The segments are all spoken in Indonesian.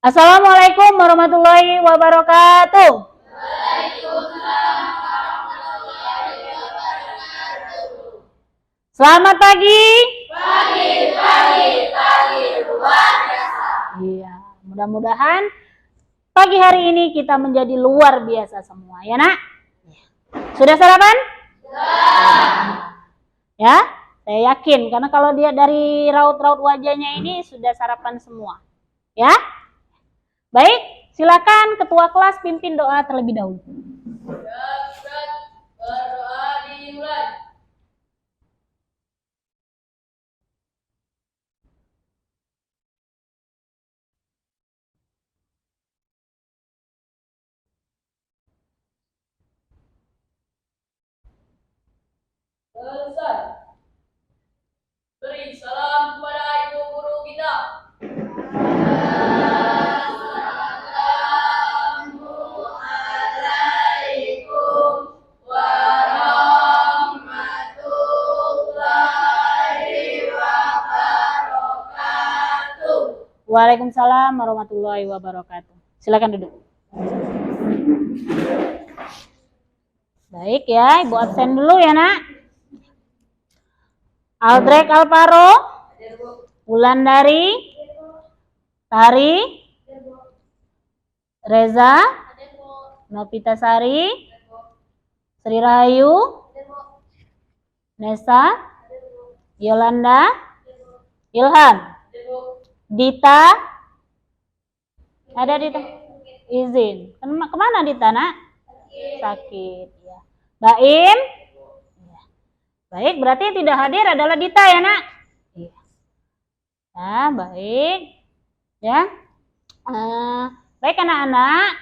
Assalamualaikum warahmatullahi wabarakatuh. Selamat pagi. Pagi luar biasa. Iya, mudah-mudahan pagi hari ini kita menjadi luar biasa semua, ya nak? Sudah sarapan? Ya, saya yakin karena kalau dia dari raut-raut wajahnya ini sudah sarapan semua, ya. Baik, silakan ketua kelas pimpin doa terlebih dahulu. Berdoa dimulai. Selesai. Beri salam kepada ibu guru kita. Assalamualaikum warahmatullahi wabarakatuh. Waalaikumsalam warahmatullahi wabarakatuh. Silakan duduk. Baik ya, ibu absen dulu ya nak. Aldrek Alvaro, Wulandari, Tari, Reza, Novita Sari, Sri Rahayu, Nesa, Yolanda, Ilham, Dita, ada Dita? Izin. Kemana Dita nak? Sakit ya. Baim? Baik, berarti yang tidak hadir adalah Dita ya nak? Iya. Nah, baik. Ya. Baik anak-anak,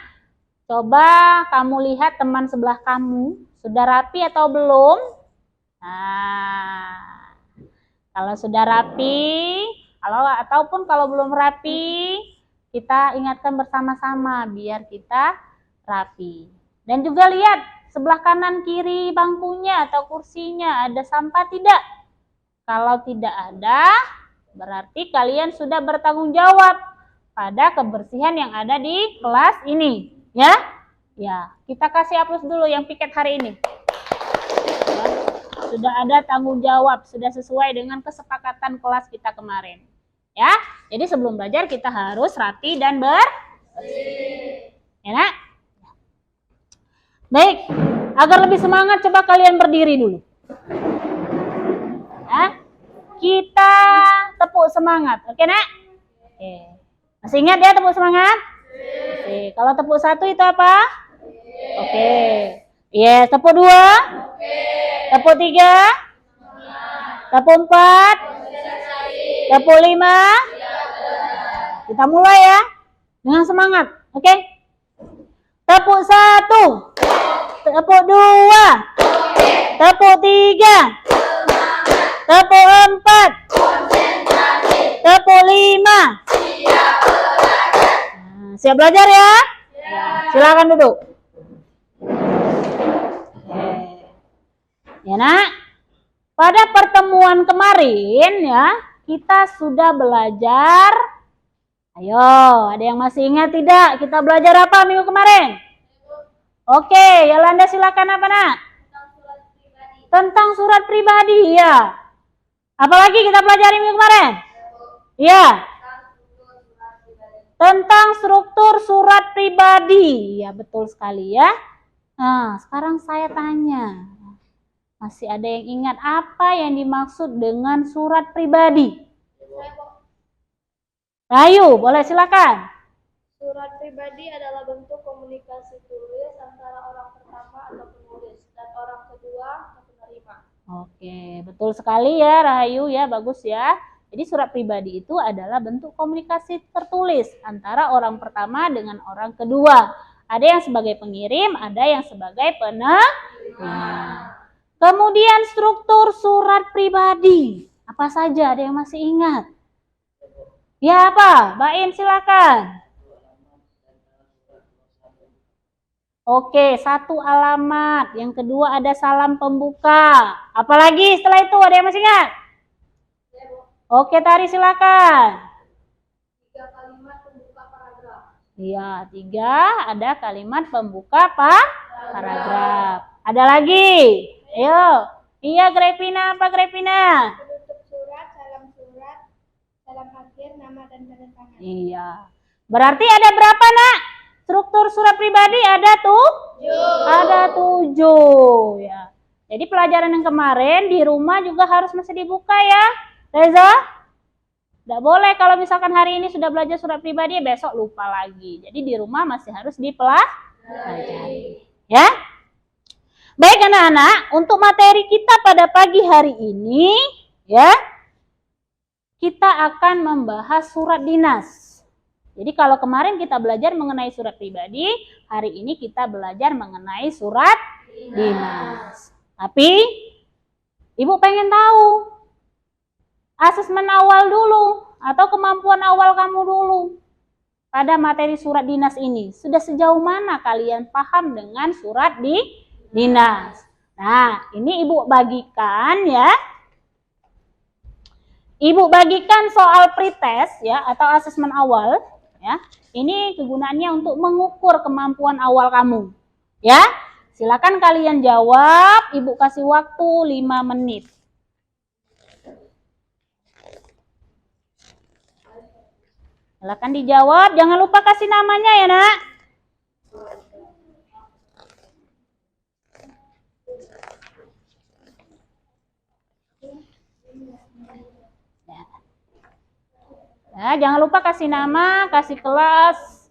coba kamu lihat teman sebelah kamu, sudah rapi atau belum? Nah, kalau sudah rapi, ataupun kalau belum rapi, kita ingatkan bersama-sama biar kita rapi. Dan juga lihat sebelah kanan kiri bangkunya atau kursinya ada sampah tidak? Kalau tidak ada, berarti kalian sudah bertanggung jawab pada kebersihan yang ada di kelas ini, ya? Ya, kita kasih aplaus dulu yang piket hari ini. Ya, sudah ada tanggung jawab, sudah sesuai dengan kesepakatan kelas kita kemarin. Ya, jadi sebelum belajar kita harus rapi dan bersih. Ya, nak? Baik, agar lebih semangat coba kalian berdiri dulu. Ya, kita tepuk semangat, oke nak? Oke. Masih ingat ya tepuk semangat? Oke. Kalau tepuk satu itu apa? Oke. Yes, tepuk dua? Tepuk tiga? Tepuk empat? Tepuk lima? Kita mulai ya, dengan semangat, oke? Tepuk satu, tepuk dua, tepuk tiga, tepuk empat, tepuk lima. Siap belajar ya? Silakan duduk. Ya nak, pada pertemuan kemarin ya kita sudah belajar. Ayo, ada yang masih ingat tidak? Kita belajar apa minggu kemarin? Oke, Yolanda silakan apa nak? Tentang surat pribadi, ya. Apalagi kita pelajari minggu kemarin? Ya. Tentang struktur surat pribadi. Ya, betul sekali ya. Nah, sekarang saya tanya. Masih ada yang ingat apa yang dimaksud dengan surat pribadi? Ayo, boleh silakan. Surat pribadi adalah bentuk komunikasi tulis antara orang pertama atau penulis dan orang kedua atau penerima. Oke, betul sekali ya Rahayu ya, bagus ya. Jadi surat pribadi itu adalah bentuk komunikasi tertulis antara orang pertama dengan orang kedua. Ada yang sebagai pengirim, ada yang sebagai penerima. Kemudian struktur surat pribadi. Apa saja? Ada yang masih ingat? Ya apa? Baim silakan. Oke, satu alamat. Yang kedua ada salam pembuka. Apalagi setelah itu ada yang masih ingat? Oke, Tari silakan. 3 kalimat pembuka paragraf. Iya, 3 ada kalimat pembuka paragraf. Ada lagi? Ayo. Iya, Grepina, apa Grepina? Penutup surat, salam akhir, nama dan tanda tangan. Iya. Berarti ada berapa, Nak? Struktur surat pribadi ada tuh? 7. Ada 7 ya. Jadi pelajaran yang kemarin di rumah juga harus masih dibuka ya. Reza? Tidak boleh kalau misalkan hari ini sudah belajar surat pribadi, besok lupa lagi. Jadi di rumah masih harus dipelajari. Ya? Baik anak-anak, untuk materi kita pada pagi hari ini, ya, kita akan membahas surat dinas. Jadi kalau kemarin kita belajar mengenai surat pribadi, hari ini kita belajar mengenai surat dinas. Tapi Ibu pengen tahu asesmen awal dulu atau kemampuan awal kamu dulu pada materi surat dinas ini. Sudah sejauh mana kalian paham dengan surat dinas? Nah, ini Ibu bagikan ya. Ibu bagikan soal pretest ya atau asesmen awal ya. Ini kegunaannya untuk mengukur kemampuan awal kamu. Ya. Silakan kalian jawab, Ibu kasih waktu 5 menit. Silakan dijawab, jangan lupa kasih namanya ya, Nak. Ya, jangan lupa kasih nama, kasih kelas.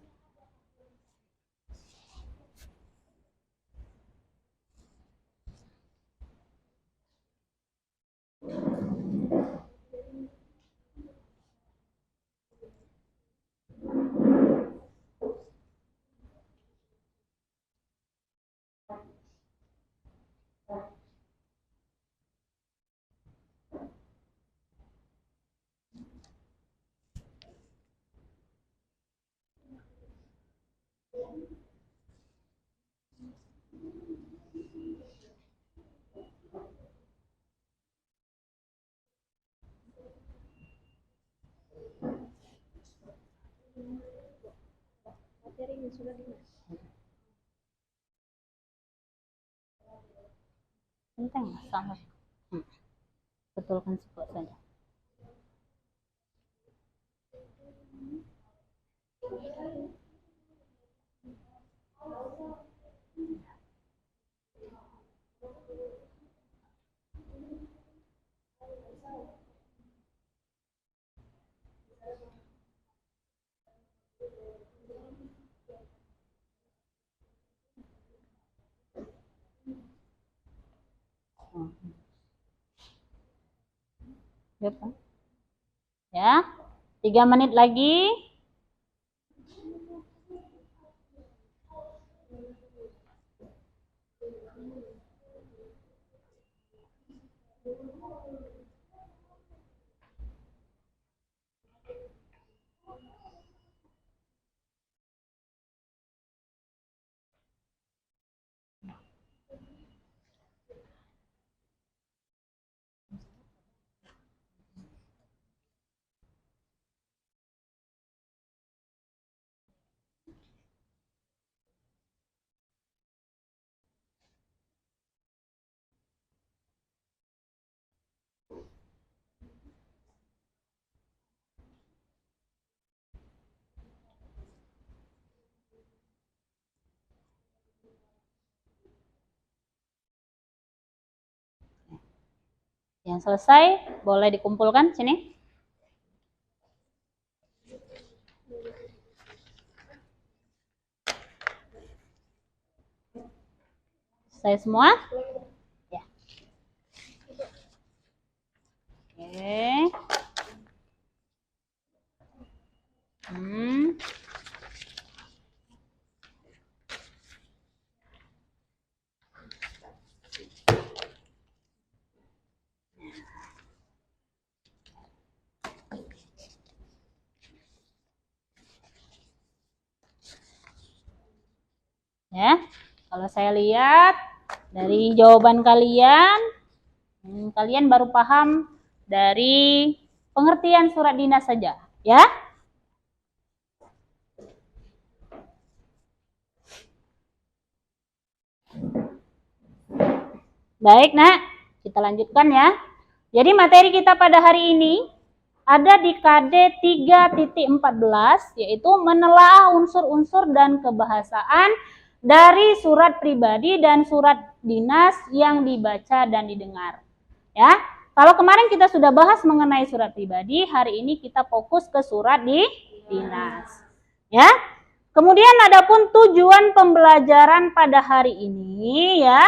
Enteng sangat. Betulkan sebut saja. Ya, 3 menit lagi. Yang selesai boleh dikumpulkan sini. Selesai semua? Ya. Oke. Ya, kalau saya lihat dari jawaban kalian, kalian baru paham dari pengertian surat dinas saja, ya. Baik, Nak. Kita lanjutkan ya. Jadi materi kita pada hari ini ada di KD 3.14, yaitu menelaah unsur-unsur dan kebahasaan dari surat pribadi dan surat dinas yang dibaca dan didengar. Ya, kalau kemarin kita sudah bahas mengenai surat pribadi, hari ini kita fokus ke surat di dinas. Ya, kemudian adapun tujuan pembelajaran pada hari ini ya,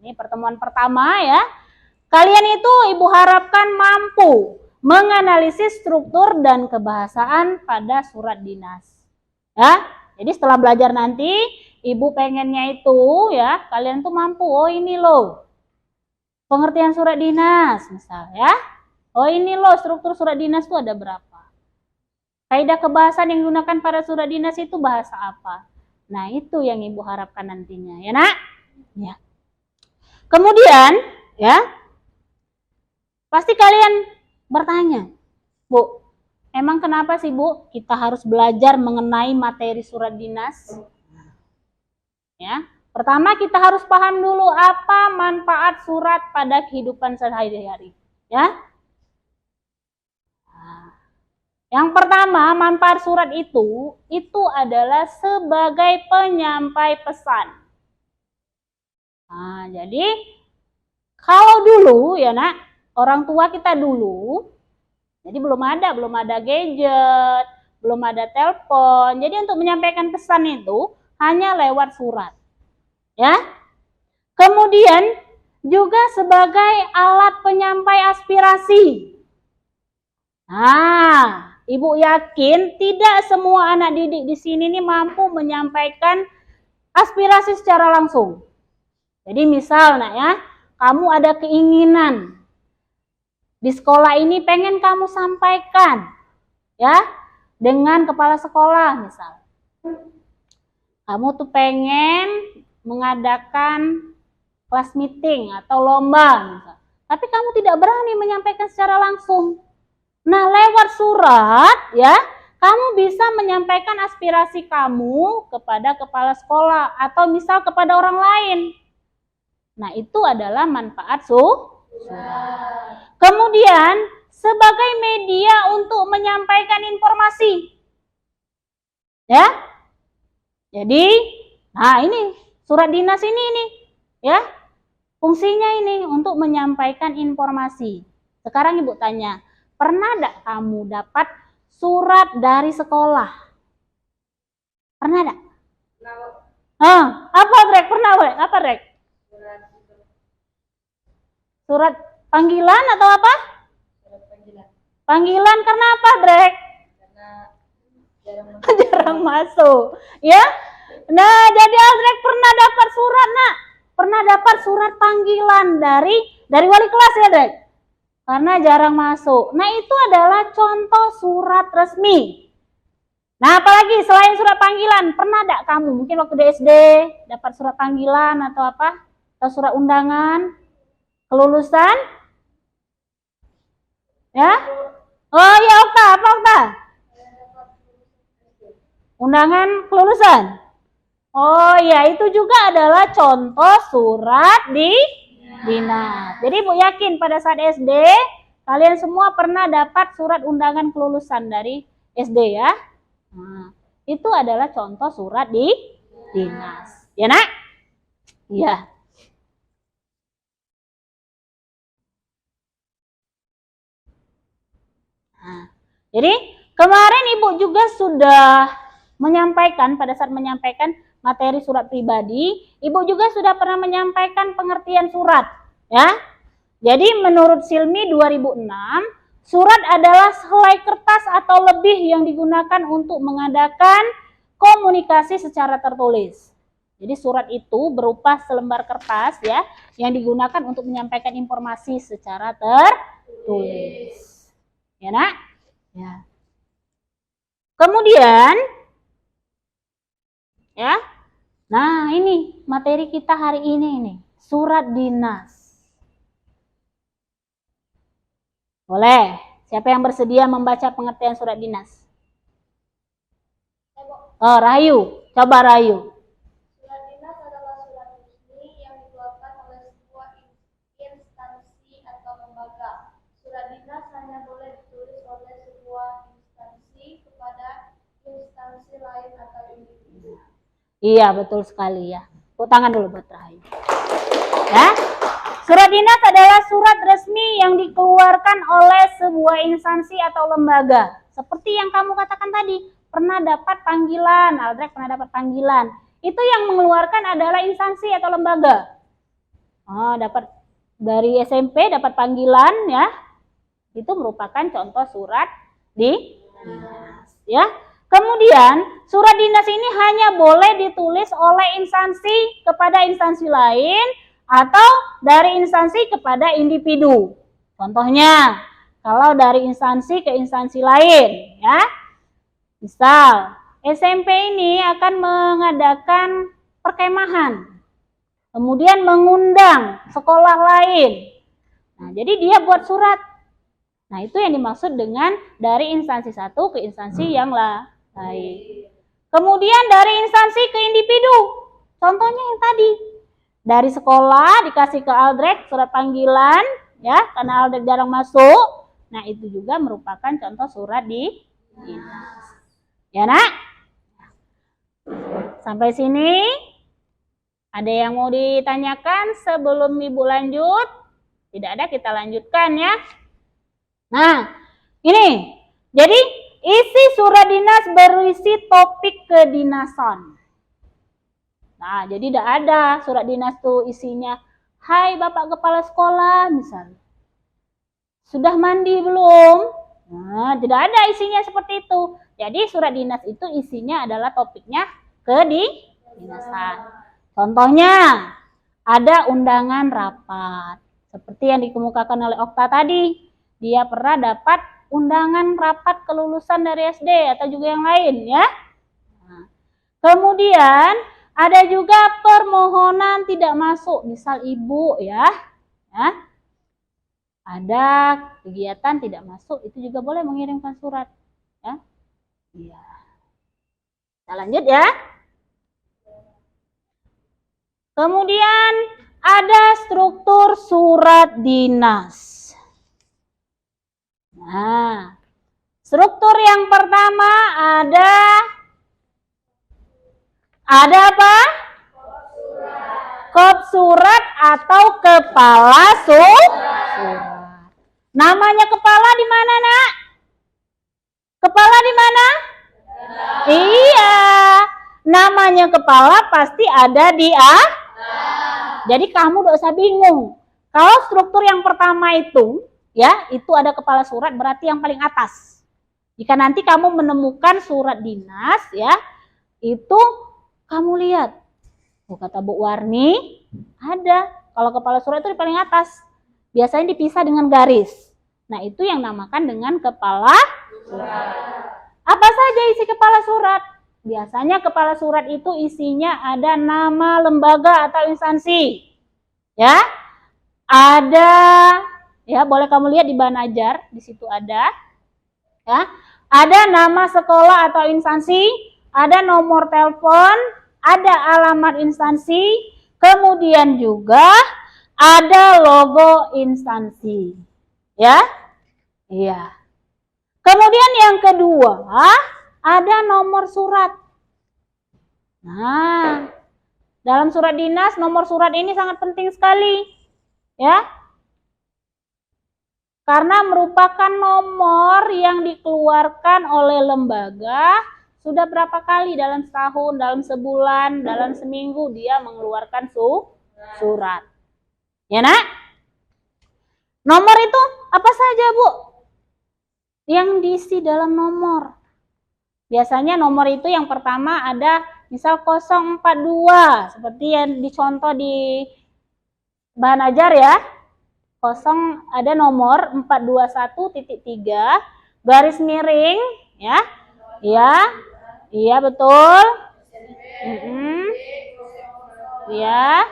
ini pertemuan pertama ya. Kalian itu Ibu harapkan mampu menganalisis struktur dan kebahasaan pada surat dinas. Ya, jadi setelah belajar nanti, Ibu pengennya itu ya, kalian tuh mampu, oh ini loh pengertian surat dinas misal ya. Oh ini loh struktur surat dinas itu ada berapa. Kaidah kebahasan yang digunakan pada surat dinas itu bahasa apa. Nah itu yang Ibu harapkan nantinya ya Nak. Ya. Kemudian ya, pasti kalian bertanya, Bu, emang kenapa sih Bu kita harus belajar mengenai materi surat dinas? Ya, pertama kita harus paham dulu apa manfaat surat pada kehidupan sehari-hari. Ya, yang pertama manfaat surat itu adalah sebagai penyampai pesan. Nah, jadi kalau dulu ya Nak, orang tua kita dulu, jadi belum ada gadget, belum ada telepon. Jadi untuk menyampaikan pesan itu hanya lewat surat. Ya. Kemudian juga sebagai alat penyampai aspirasi. Nah, Ibu yakin tidak semua anak didik di sini nih mampu menyampaikan aspirasi secara langsung. Jadi misal Nak ya, kamu ada keinginan di sekolah ini pengen kamu sampaikan ya dengan kepala sekolah misal. Kamu tuh pengen mengadakan kelas meeting atau lomba misal. Tapi kamu tidak berani menyampaikan secara langsung. Nah, lewat surat ya, kamu bisa menyampaikan aspirasi kamu kepada kepala sekolah atau misal kepada orang lain. Nah, itu adalah manfaat surat. Kemudian, sebagai media untuk menyampaikan informasi. Ya. Jadi, nah ini surat dinas ini ya. Fungsinya ini untuk menyampaikan informasi. Sekarang Ibu tanya, pernah enggak kamu dapat surat dari sekolah? Pernah enggak? Apa Rek? Pernah Rek? Apa Rek? Surat panggilan atau apa? Surat panggilan. Panggilan karena apa, Drek? Karena jarang masuk. Ya. Nah, jadi Aldrek pernah dapat surat, Nak. Pernah dapat surat panggilan dari wali kelas ya, Drek? Karena jarang masuk. Nah, itu adalah contoh surat resmi. Nah, apalagi selain surat panggilan, pernah enggak kamu mungkin waktu di SD dapat surat panggilan atau apa? Atau surat undangan? Kelulusan? Ya? Oh iya, Okta, apa Okta? Undangan kelulusan? Oh iya, itu juga adalah contoh surat di dinas. Jadi Bu yakin pada saat SD, kalian semua pernah dapat surat undangan kelulusan dari SD ya? Nah, itu adalah contoh surat di dinas. Ya Nak? Iya. Nah, jadi kemarin Ibu juga sudah menyampaikan pada saat menyampaikan materi surat pribadi, Ibu juga sudah pernah menyampaikan pengertian surat, ya. Jadi menurut Silmi 2006, surat adalah helai kertas atau lebih yang digunakan untuk mengadakan komunikasi secara tertulis. Jadi surat itu berupa selembar kertas ya yang digunakan untuk menyampaikan informasi secara tertulis. Ya Nak? Ya. Kemudian ya. Nah, ini materi kita hari ini surat dinas. Boleh. Siapa yang bersedia membaca pengertian surat dinas? Oh, Rahayu. Coba Rahayu. Surat dinas adalah surat resmi yang dikeluarkan oleh sebuah Iya, betul sekali ya. Tepuk tangan dulu buat Rahayu. Ya. Surat dinas adalah surat resmi yang dikeluarkan oleh sebuah instansi atau lembaga. Seperti yang kamu katakan tadi, pernah dapat panggilan, Aldrek pernah dapat panggilan. Itu yang mengeluarkan adalah instansi atau lembaga. Oh, dapat dari SMP dapat panggilan ya. Itu merupakan contoh surat dinas ya. Kemudian surat dinas ini hanya boleh ditulis oleh instansi kepada instansi lain atau dari instansi kepada individu. Contohnya, kalau dari instansi ke instansi lain ya. Misal, SMP ini akan mengadakan perkemahan. Kemudian mengundang sekolah lain. Nah, jadi dia buat surat. Nah, itu yang dimaksud dengan dari instansi satu ke instansi yang lain. Kemudian dari instansi ke individu. Contohnya yang tadi. Dari sekolah dikasih ke Aldrek surat panggilan, ya, karena Aldrek jarang masuk. Nah, itu juga merupakan contoh surat dinas. Ya, Nak? Sampai sini ada yang mau ditanyakan sebelum Ibu lanjut? Tidak ada, kita lanjutkan ya. Nah, ini. Jadi, isi surat dinas berisi topik kedinasan. Nah, jadi tidak ada surat dinas tuh isinya, hai Bapak Kepala Sekolah, misalnya. Sudah mandi belum? Nah, tidak ada isinya seperti itu. Jadi, surat dinas itu isinya adalah topiknya kedinasan. Contohnya, ada undangan rapat. Seperti yang dikemukakan oleh Okta tadi. Dia pernah dapat undangan rapat kelulusan dari SD atau juga yang lain ya. Nah, kemudian ada juga permohonan tidak masuk. Misal ibu ya. Ada kegiatan tidak masuk, itu juga boleh mengirimkan surat. Ya. Iya. Kita lanjut ya. Kemudian ada struktur surat dinas. Nah, struktur yang pertama ada apa? Kop surat atau kepala surat. Namanya kepala di mana, Nak? Kepala di mana? Iya. Namanya kepala pasti ada di Jadi kamu tidak usah bingung. Kalau struktur yang pertama itu, ya, itu ada kepala surat berarti yang paling atas. Jika nanti kamu menemukan surat dinas, ya, itu kamu lihat. Oh, kata Bu Warni, ada. Kalau kepala surat itu di paling atas. Biasanya dipisah dengan garis. Nah, itu yang namakan dengan kepala surat. Apa saja isi kepala surat? Biasanya kepala surat itu isinya ada nama lembaga atau instansi. Ya. Ada, ya, boleh kamu lihat di Banajar, di situ ada. Ya. Ada nama sekolah atau instansi, ada nomor telepon, ada alamat instansi, kemudian juga ada logo instansi. Ya? Iya. Kemudian yang kedua, ada nomor surat. Nah, dalam surat dinas nomor surat ini sangat penting sekali. Ya. Karena merupakan nomor yang dikeluarkan oleh lembaga. Sudah berapa kali dalam setahun, dalam sebulan, dalam seminggu dia mengeluarkan surat. Ya, Nak? Nomor itu apa saja, Bu? Yang diisi dalam nomor. Biasanya nomor itu yang pertama ada misal 042 seperti yang dicontoh di bahan ajar ya. Ada nomor 421.3 garis miring ya. Iya betul. Ya.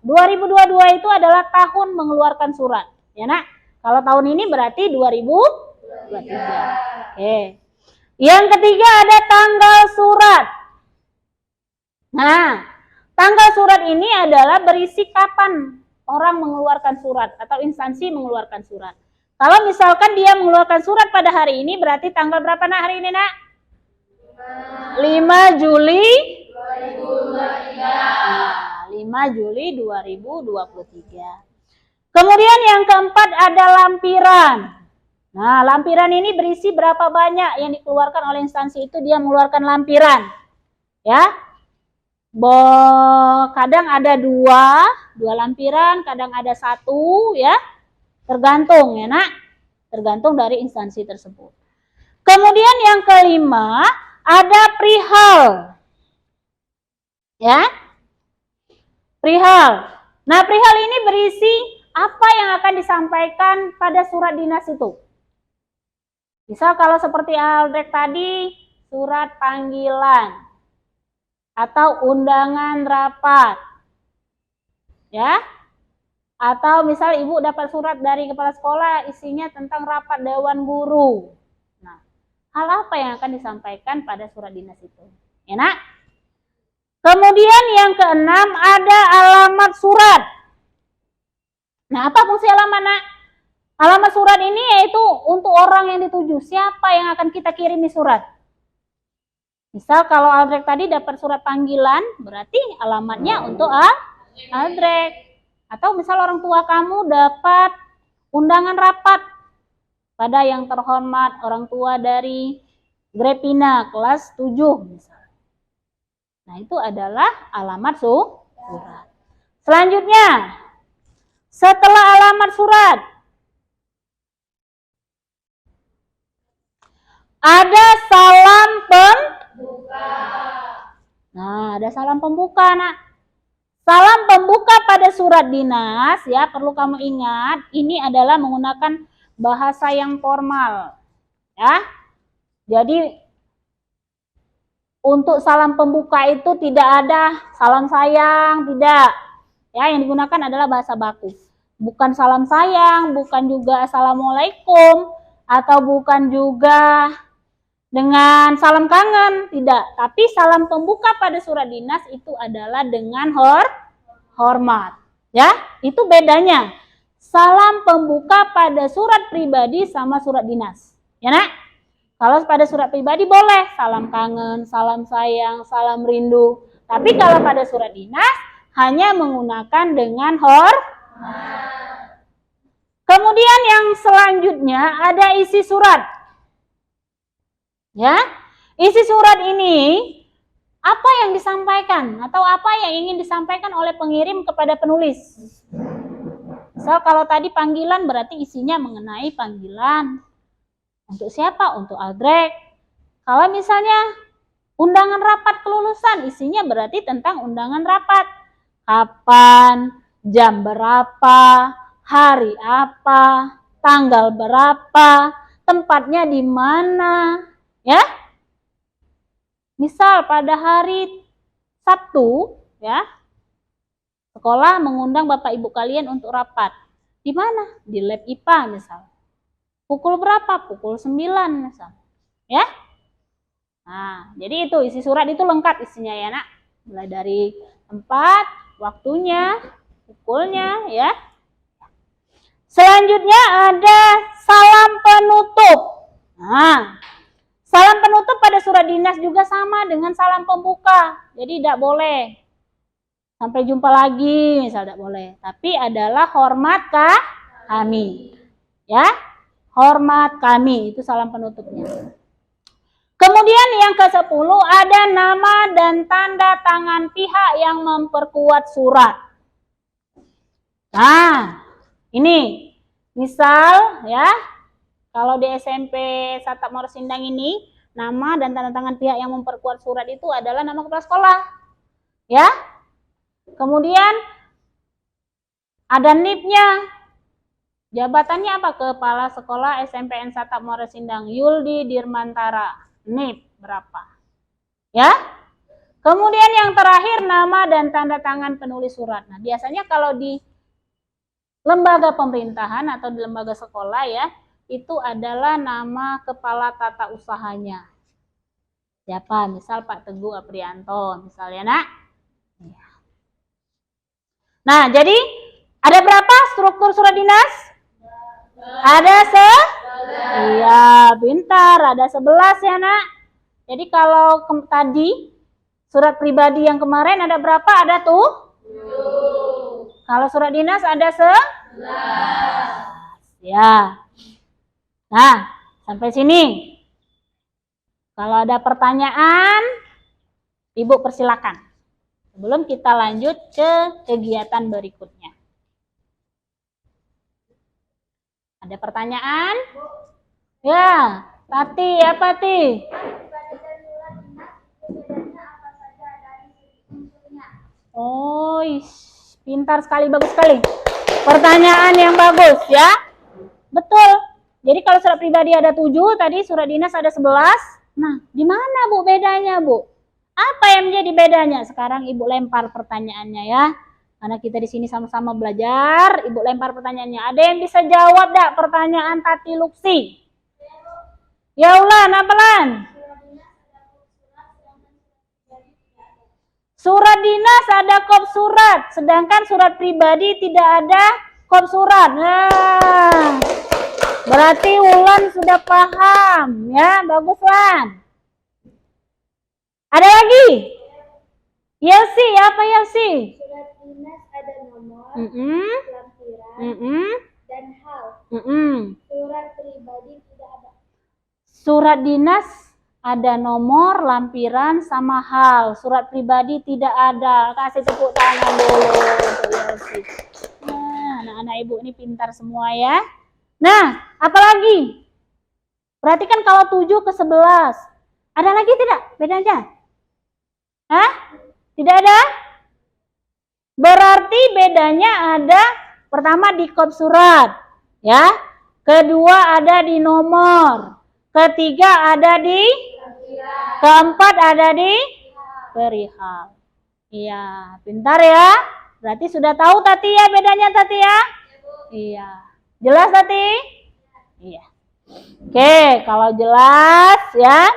2022 itu adalah tahun mengeluarkan surat, ya, Nak? Kalau tahun ini berarti 2023. Oke. Yang ketiga ada tanggal surat. Nah, tanggal surat ini adalah berisi kapan orang mengeluarkan surat atau instansi mengeluarkan surat. Kalau misalkan dia mengeluarkan surat pada hari ini, berarti tanggal berapa, Nak, hari ini, Nak? 5 Juli 5 Juli 2023. Kemudian yang keempat ada lampiran. Nah, lampiran ini berisi berapa banyak yang dikeluarkan oleh instansi itu, dia mengeluarkan lampiran. Ya. Kadang ada dua lampiran, kadang ada satu, ya. Tergantung, ya nak. Tergantung dari instansi tersebut. Kemudian yang kelima ada perihal. Ya. Perihal. Nah, perihal ini berisi apa yang akan disampaikan pada surat dinas itu. Misal kalau seperti Aldrek tadi, surat panggilan atau undangan rapat. Ya. Atau misal ibu dapat surat dari kepala sekolah isinya tentang rapat dewan guru. Nah, hal apa yang akan disampaikan pada surat dinas itu? Ya, nak? Kemudian yang keenam ada alamat surat. Nah, apa fungsi alamat, nak? Alamat surat ini yaitu untuk orang yang dituju. Siapa yang akan kita kirimi surat? Misal kalau Aldrek tadi dapat surat panggilan, berarti alamatnya untuk Aldrek. Atau misal orang tua kamu dapat undangan rapat pada yang terhormat orang tua dari Grepina kelas 7 misal. Nah, itu adalah alamat surat. Selanjutnya, setelah alamat surat, ada salam pembuka. Nah, ada salam pembuka, nak. Salam pembuka pada surat dinas, ya, perlu kamu ingat, ini adalah menggunakan bahasa yang formal. Ya. Jadi untuk salam pembuka itu tidak ada salam sayang, tidak. Ya, yang digunakan adalah bahasa baku. Bukan salam sayang, bukan juga assalamualaikum, atau bukan juga dengan salam kangen, tidak. Tapi salam pembuka pada surat dinas itu adalah dengan hormat. Ya, itu bedanya. Salam pembuka pada surat pribadi sama surat dinas. Ya, nak? Kalau pada surat pribadi boleh salam kangen, salam sayang, salam rindu. Tapi kalau pada surat dinas hanya menggunakan dengan hormat. Kemudian yang selanjutnya ada isi surat. Ya, isi surat ini apa yang disampaikan atau apa yang ingin disampaikan oleh pengirim kepada penulis. Misal kalau tadi panggilan berarti isinya mengenai panggilan. Untuk siapa? Untuk Aldrek. Kalau misalnya undangan rapat kelulusan, isinya berarti tentang undangan rapat. Kapan, jam berapa, hari apa, tanggal berapa, tempatnya di mana, ya? Misal pada hari Sabtu, ya, sekolah mengundang Bapak Ibu kalian untuk rapat. Di mana? Di lab IPA misal. Pukul berapa? Pukul 9 misal. Ya? Nah, jadi itu isi surat itu lengkap isinya ya, nak. Mulai dari tempat, waktunya, pukulnya, ya. Selanjutnya ada salam penutup. Nah, salam penutup pada surat dinas juga sama dengan salam pembuka. Jadi tidak boleh sampai jumpa lagi, misal tidak boleh. Tapi adalah hormat kami. Ya? Hormat kami, itu salam penutupnya. Kemudian yang ke-10 ada nama dan tanda tangan pihak yang memperkuat surat. Nah, ini misal ya, kalau di SMP Satap Muara Sindang ini, nama dan tanda tangan pihak yang memperkuat surat itu adalah nama kepala sekolah. Ya. Kemudian ada NIP-nya. Jabatannya apa? Kepala Sekolah SMPN Satap Muara Sindang Yuldi Dirmantara. NIP berapa? Ya. Kemudian yang terakhir nama dan tanda tangan penulis surat. Nah, biasanya kalau di lembaga pemerintahan atau di lembaga sekolah ya, itu adalah nama kepala tata usahanya. Siapa? Misal Pak Teguh Aprianto, misalnya, nak. Nah, jadi ada berapa struktur surat dinas? Ada Iya, pintar. Ada 11 ya, nak. Jadi kalau tadi surat pribadi yang kemarin ada berapa? Ada tuh? 7. Kalau surat dinas ada 11. Ya. Nah, sampai sini. Kalau ada pertanyaan, Ibu persilakan. Sebelum kita lanjut ke kegiatan berikutnya. Ada pertanyaan? Ya, Tati, apa Ti? Oh, pintar sekali, bagus sekali. Pertanyaan yang bagus ya. Betul. Jadi kalau surat pribadi ada 7, tadi surat dinas ada 11. Nah, di mana Bu bedanya, Bu? Apa yang menjadi bedanya? Sekarang Ibu lempar pertanyaannya ya. Karena kita di sini sama-sama belajar, Ibu lempar pertanyaannya. Ada yang bisa jawab enggak pertanyaan Tati Luksi? Ya Ulan, apa Lan? Surat dinas ada kop surat, sedangkan surat pribadi tidak ada kop surat. Nah, berarti Ulan sudah paham ya, bagus Lan. Ada lagi? Yelsi, apa Yelsi? Surat dinas ada nomor, lampiran, dan hal. Surat pribadi tidak ada. Surat dinas ada nomor, lampiran, sama hal. Surat pribadi tidak ada. Kasih tepuk tangan dulu untuk Yelsi. Nah, anak-anak Ibu ini pintar semua ya. Nah, apalagi? Perhatikan kalau 7 ke 11. Ada lagi tidak bedanya? Hah? Tidak ada? Berarti bedanya ada pertama di kop surat, ya. Kedua ada di nomor. Ketiga ada di keempat ada di perihal. Iya, pintar ya. Berarti sudah tahu Tati ya bedanya Tati ya? Iya. Jelas Tati? Iya. Oke, kalau jelas ya.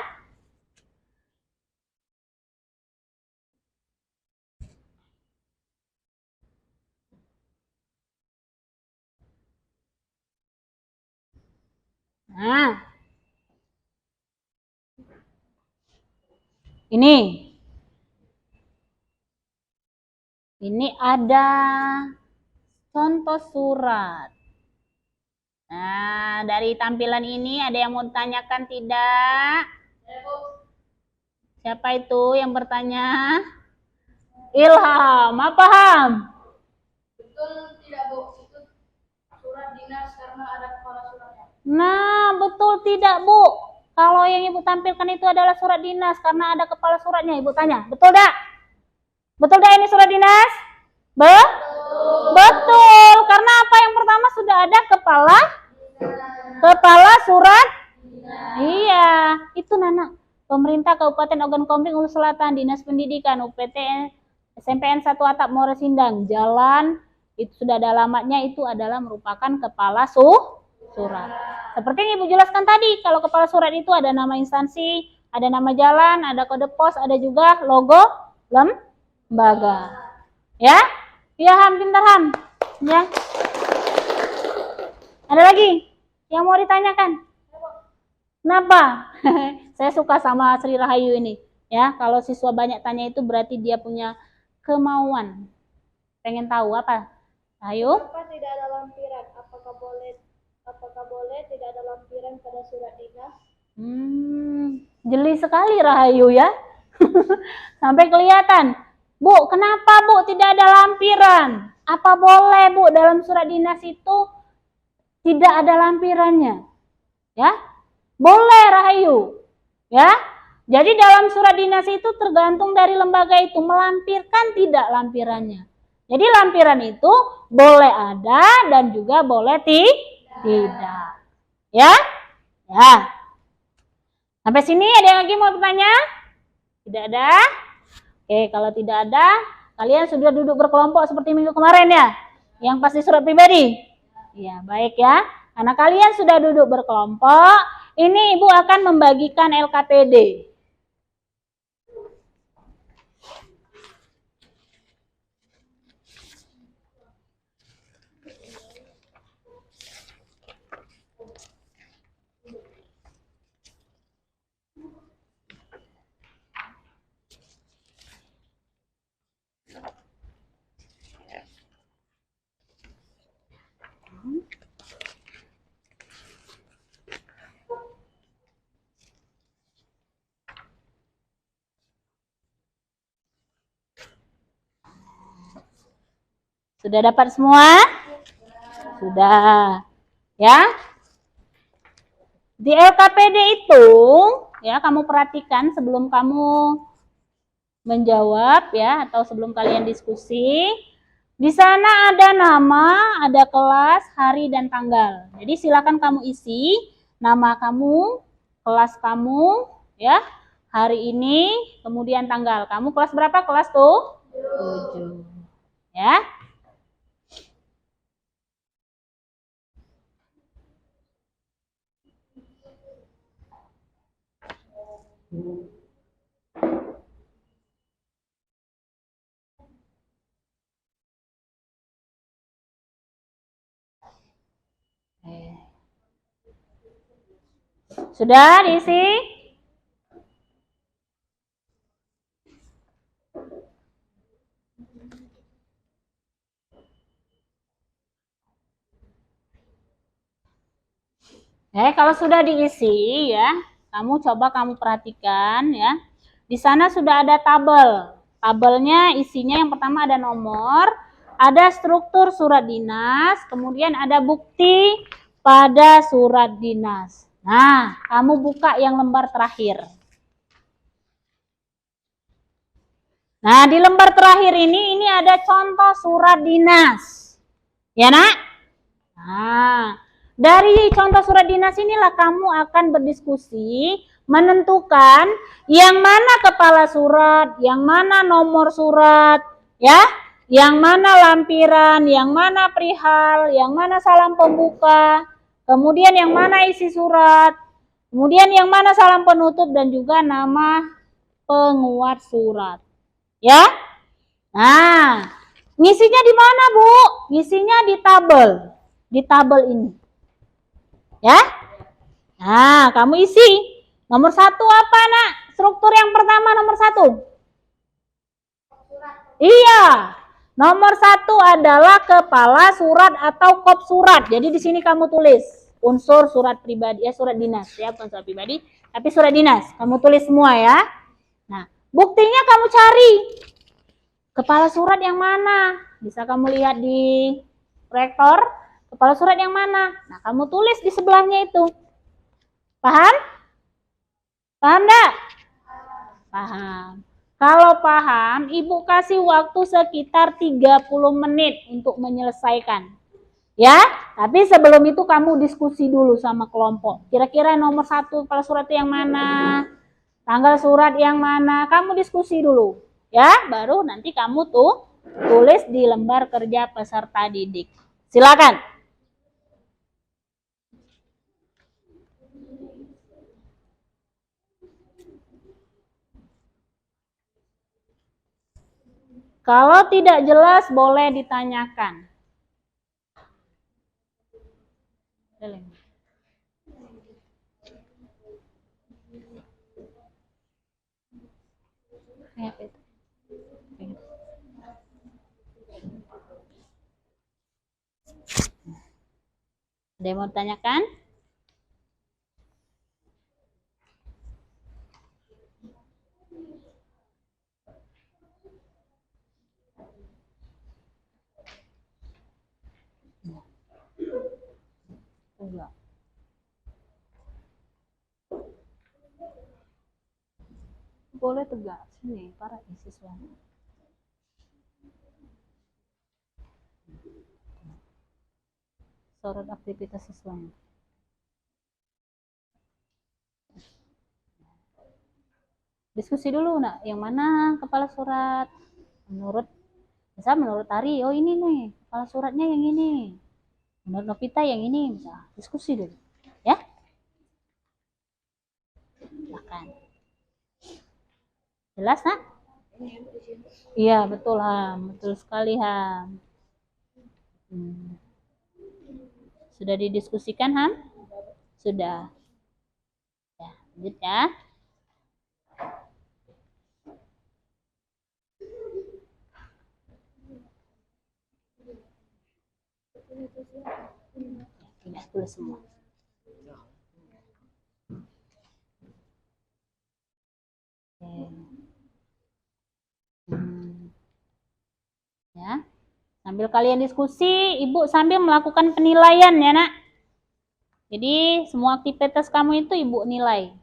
Nah, ini ada contoh surat. Nah, dari tampilan ini ada yang mau ditanyakan tidak? Siapa itu yang bertanya? Ilham, apa Ham? Betul tidak Bu? Itu surat dinas karena ada kepala suratnya. Nah, betul tidak Bu? Kalau yang Ibu tampilkan itu adalah surat dinas karena ada kepala suratnya. Ibu tanya, betul tidak? Betul tidak ini surat dinas? Betul. Karena apa yang pertama sudah ada kepala surat? Iya, itu Nana. Pemerintah Kabupaten Ogan Komering Ulu Selatan, Dinas Pendidikan, UPT SMPN 1 Atap Muara Sindang, Jalan, itu sudah ada alamatnya, itu adalah merupakan kepala surat. Seperti yang Ibu jelaskan tadi, kalau kepala surat itu ada nama instansi, ada nama jalan, ada kode pos, ada juga logo lembaga. Ya? Iya Ham, pintar Ham. Ya. Ada lagi yang mau ditanyakan? Kenapa? Saya suka sama Sri Rahayu ini. Ya, kalau siswa banyak tanya itu berarti dia punya kemauan. Pengen tahu apa? Ayo. Kenapa tidak ada lampiran? Apakah boleh tidak ada lampiran pada surat dinas? Jeli sekali Rahayu ya. Sampai kelihatan. Bu, kenapa Bu tidak ada lampiran? Apa boleh Bu dalam surat dinas itu tidak ada lampirannya? Ya? Boleh Rahayu. Ya? Jadi dalam surat dinas itu tergantung dari lembaga itu melampirkan tidak lampirannya. Jadi lampiran itu boleh ada dan juga boleh tidak. Ya? Ya. Sampai sini ada yang lagi mau bertanya? Tidak ada? Oke, kalau tidak ada, kalian sudah duduk berkelompok seperti minggu kemarin ya? Yang pasti surat pribadi? Ya, baik ya. Karena kalian sudah duduk berkelompok, ini Ibu akan membagikan LKPD. Sudah dapat semua? Sudah. Ya. Di LKPD itu, ya kamu perhatikan sebelum kamu menjawab ya atau sebelum kalian diskusi, di sana ada nama, ada kelas, hari dan tanggal. Jadi silakan kamu isi nama kamu, kelas kamu, ya. Hari ini, kemudian tanggal. Kamu kelas berapa? Kelas tuh? 7. Ya. Sudah diisi? Kalau sudah diisi ya, kamu perhatikan ya. Di sana sudah ada tabel. Tabelnya isinya yang pertama ada nomor, ada struktur surat dinas, kemudian ada bukti pada surat dinas. Nah, kamu buka yang lembar terakhir. Nah, di lembar terakhir ini ada contoh surat dinas. Ya, Nak? Nah, dari contoh surat dinas inilah kamu akan berdiskusi menentukan yang mana kepala surat, yang mana nomor surat, ya, yang mana lampiran, yang mana perihal, yang mana salam pembuka, kemudian yang mana isi surat, kemudian yang mana salam penutup dan juga nama penguat surat. Ya? Nah, ngisinya di mana, Bu? Ngisinya di tabel. Di tabel ini. Ya? Nah, kamu isi. Nomor 1 apa, Nak? Struktur yang pertama nomor 1. Iya. Nomor 1 adalah kepala surat atau kop surat. Jadi di sini kamu tulis unsur surat pribadi, surat dinas ya, bukan surat pribadi, tapi surat dinas. Kamu tulis semua ya. Nah, buktinya kamu cari. Kepala surat yang mana? Bisa kamu lihat di proyektor. Kepala surat yang mana? Nah, kamu tulis di sebelahnya itu. Paham? Paham enggak? Paham. Kalau paham, Ibu kasih waktu sekitar 30 menit untuk menyelesaikan. Ya, tapi sebelum itu kamu diskusi dulu sama kelompok. Kira-kira nomor 1 kepala surat itu yang mana? Tanggal surat yang mana? Kamu diskusi dulu. Ya, baru nanti kamu tuh tulis di lembar kerja peserta didik. Silakan. Kalau tidak jelas boleh ditanyakan. Ada yang mau ditanyakan? Enggak. Boleh tegak sini para siswa. Sorot aktivitas siswanya. Diskusi dulu, Nak. Yang mana kepala surat? Menurut Tari, oh ini nih, kepala suratnya yang ini. Menurut Novita yang ini, bisa diskusi dulu. Ya? Silakan. Jelas, Nak? Iya, betul, Ham. Betul sekali, Ham. Sudah didiskusikan, Ham? Sudah. Ya, lanjut ya. Sudah tulis semua. Ya, sambil Sambil kalian diskusi, Ibu sambil melakukan penilaian ya, Nak. Jadi, semua aktivitas kamu itu Ibu nilai.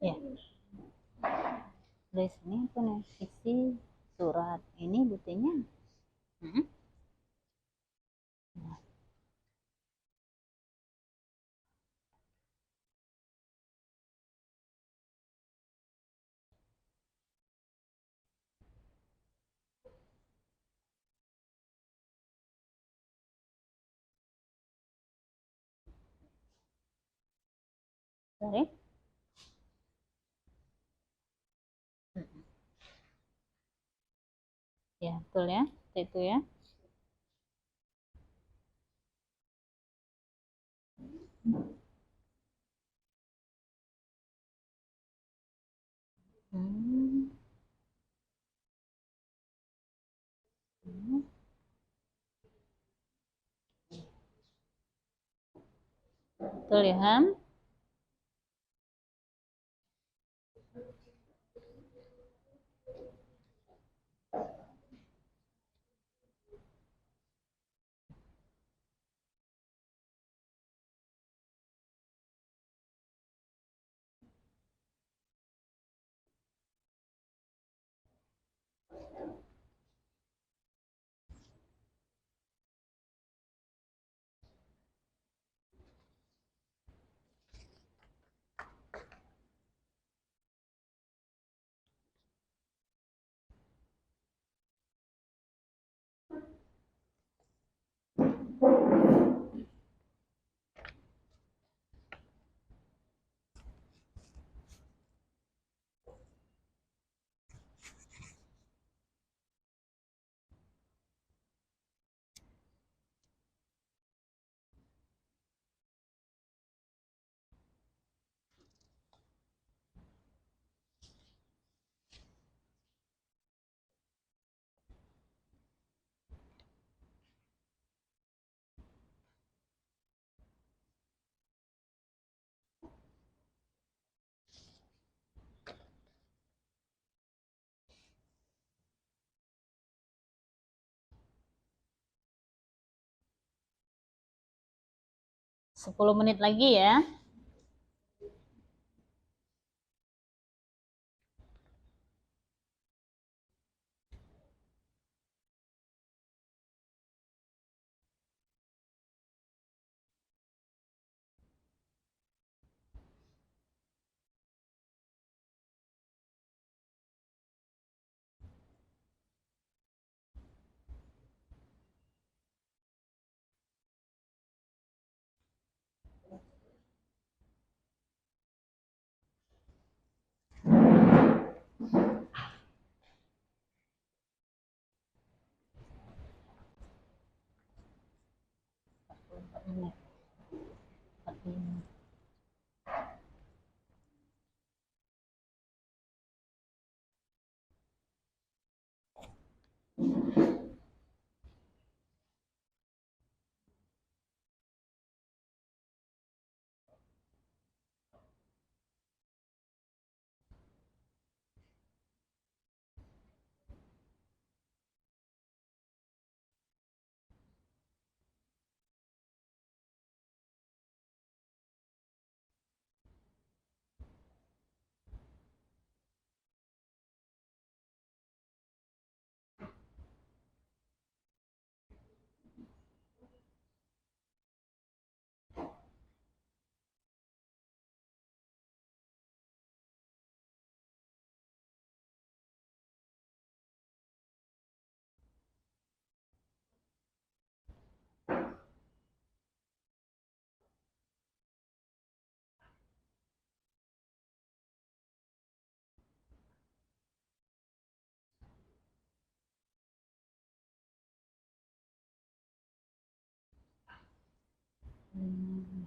Ya, dari sini aku nih isi surat ini buktinya. Hmm? Dari ya betul ya, itu ya. Hmm. Hmm. Betul ya, Ham? Sepuluh menit lagi ya. Menit. 45. Hmm.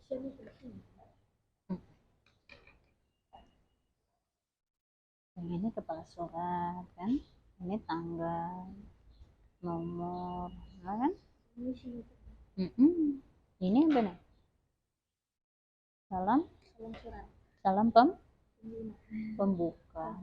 Yang ini kepala surat kan, ini tanggal, nomor, kan? Ini benar. Salam surat. Salam pembuka.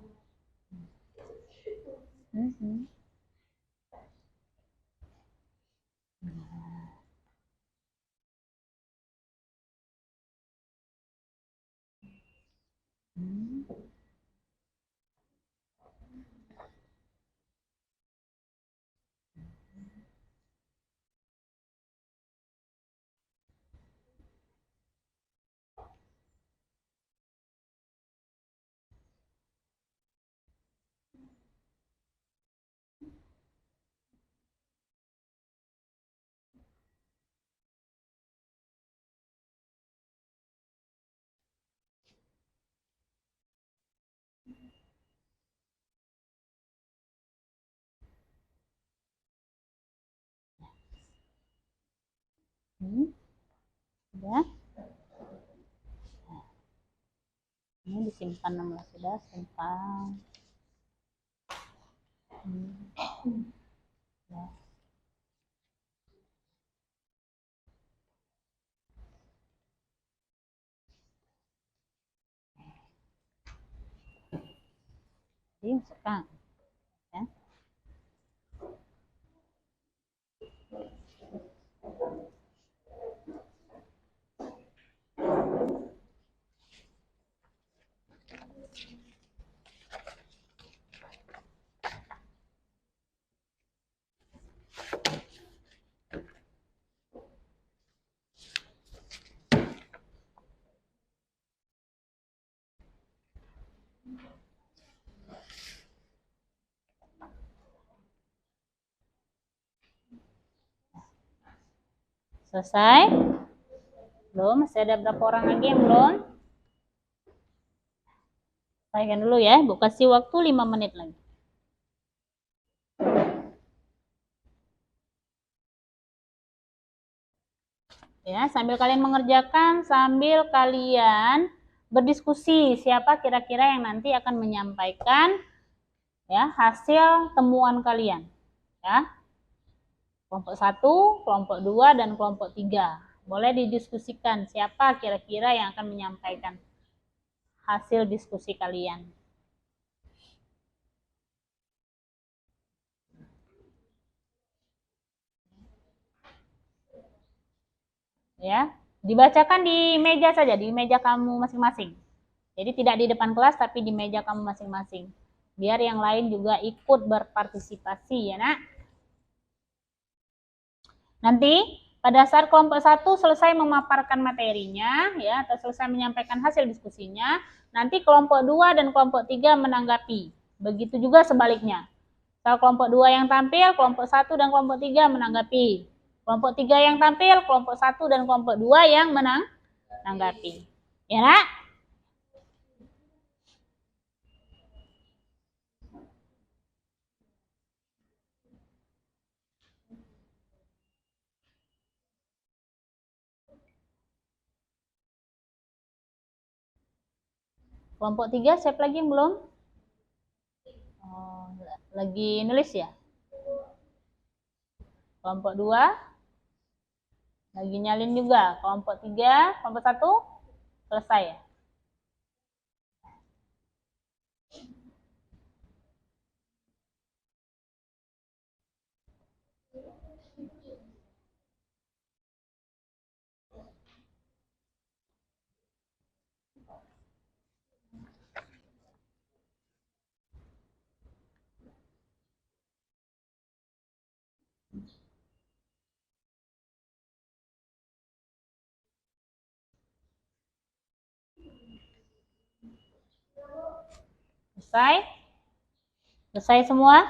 Sudah. Ini disimpan, nomor sudah simpan. Ya. Jadi sekarang ya. Selesai? Belum? Masih ada berapa orang lagi yang belum? Selesaikan dulu ya. Bu kasih waktu 5 menit lagi. Ya, sambil kalian mengerjakan, sambil kalian berdiskusi siapa kira-kira yang nanti akan menyampaikan ya hasil temuan kalian. Ya. Kelompok 1, kelompok 2, dan kelompok 3. Boleh didiskusikan siapa kira-kira yang akan menyampaikan hasil diskusi kalian. Ya, dibacakan di meja saja, di meja kamu masing-masing. Jadi tidak di depan kelas, tapi di meja kamu masing-masing. Biar yang lain juga ikut berpartisipasi ya nak. Nanti pada saat kelompok 1 selesai memaparkan materinya ya atau selesai menyampaikan hasil diskusinya, nanti kelompok 2 dan kelompok 3 menanggapi. Begitu juga sebaliknya. Kalau kelompok 2 yang tampil, kelompok 1 dan kelompok 3 menanggapi. Kelompok 3 yang tampil, kelompok 1 dan kelompok 2 yang menanggapi. Ya nak? Kelompok 3 siap lagi yang belum? Oh, lagi nulis ya? Kelompok 2 lagi nyalin juga. Kelompok 3, kelompok 1 selesai ya? Selesai? Selesai semua?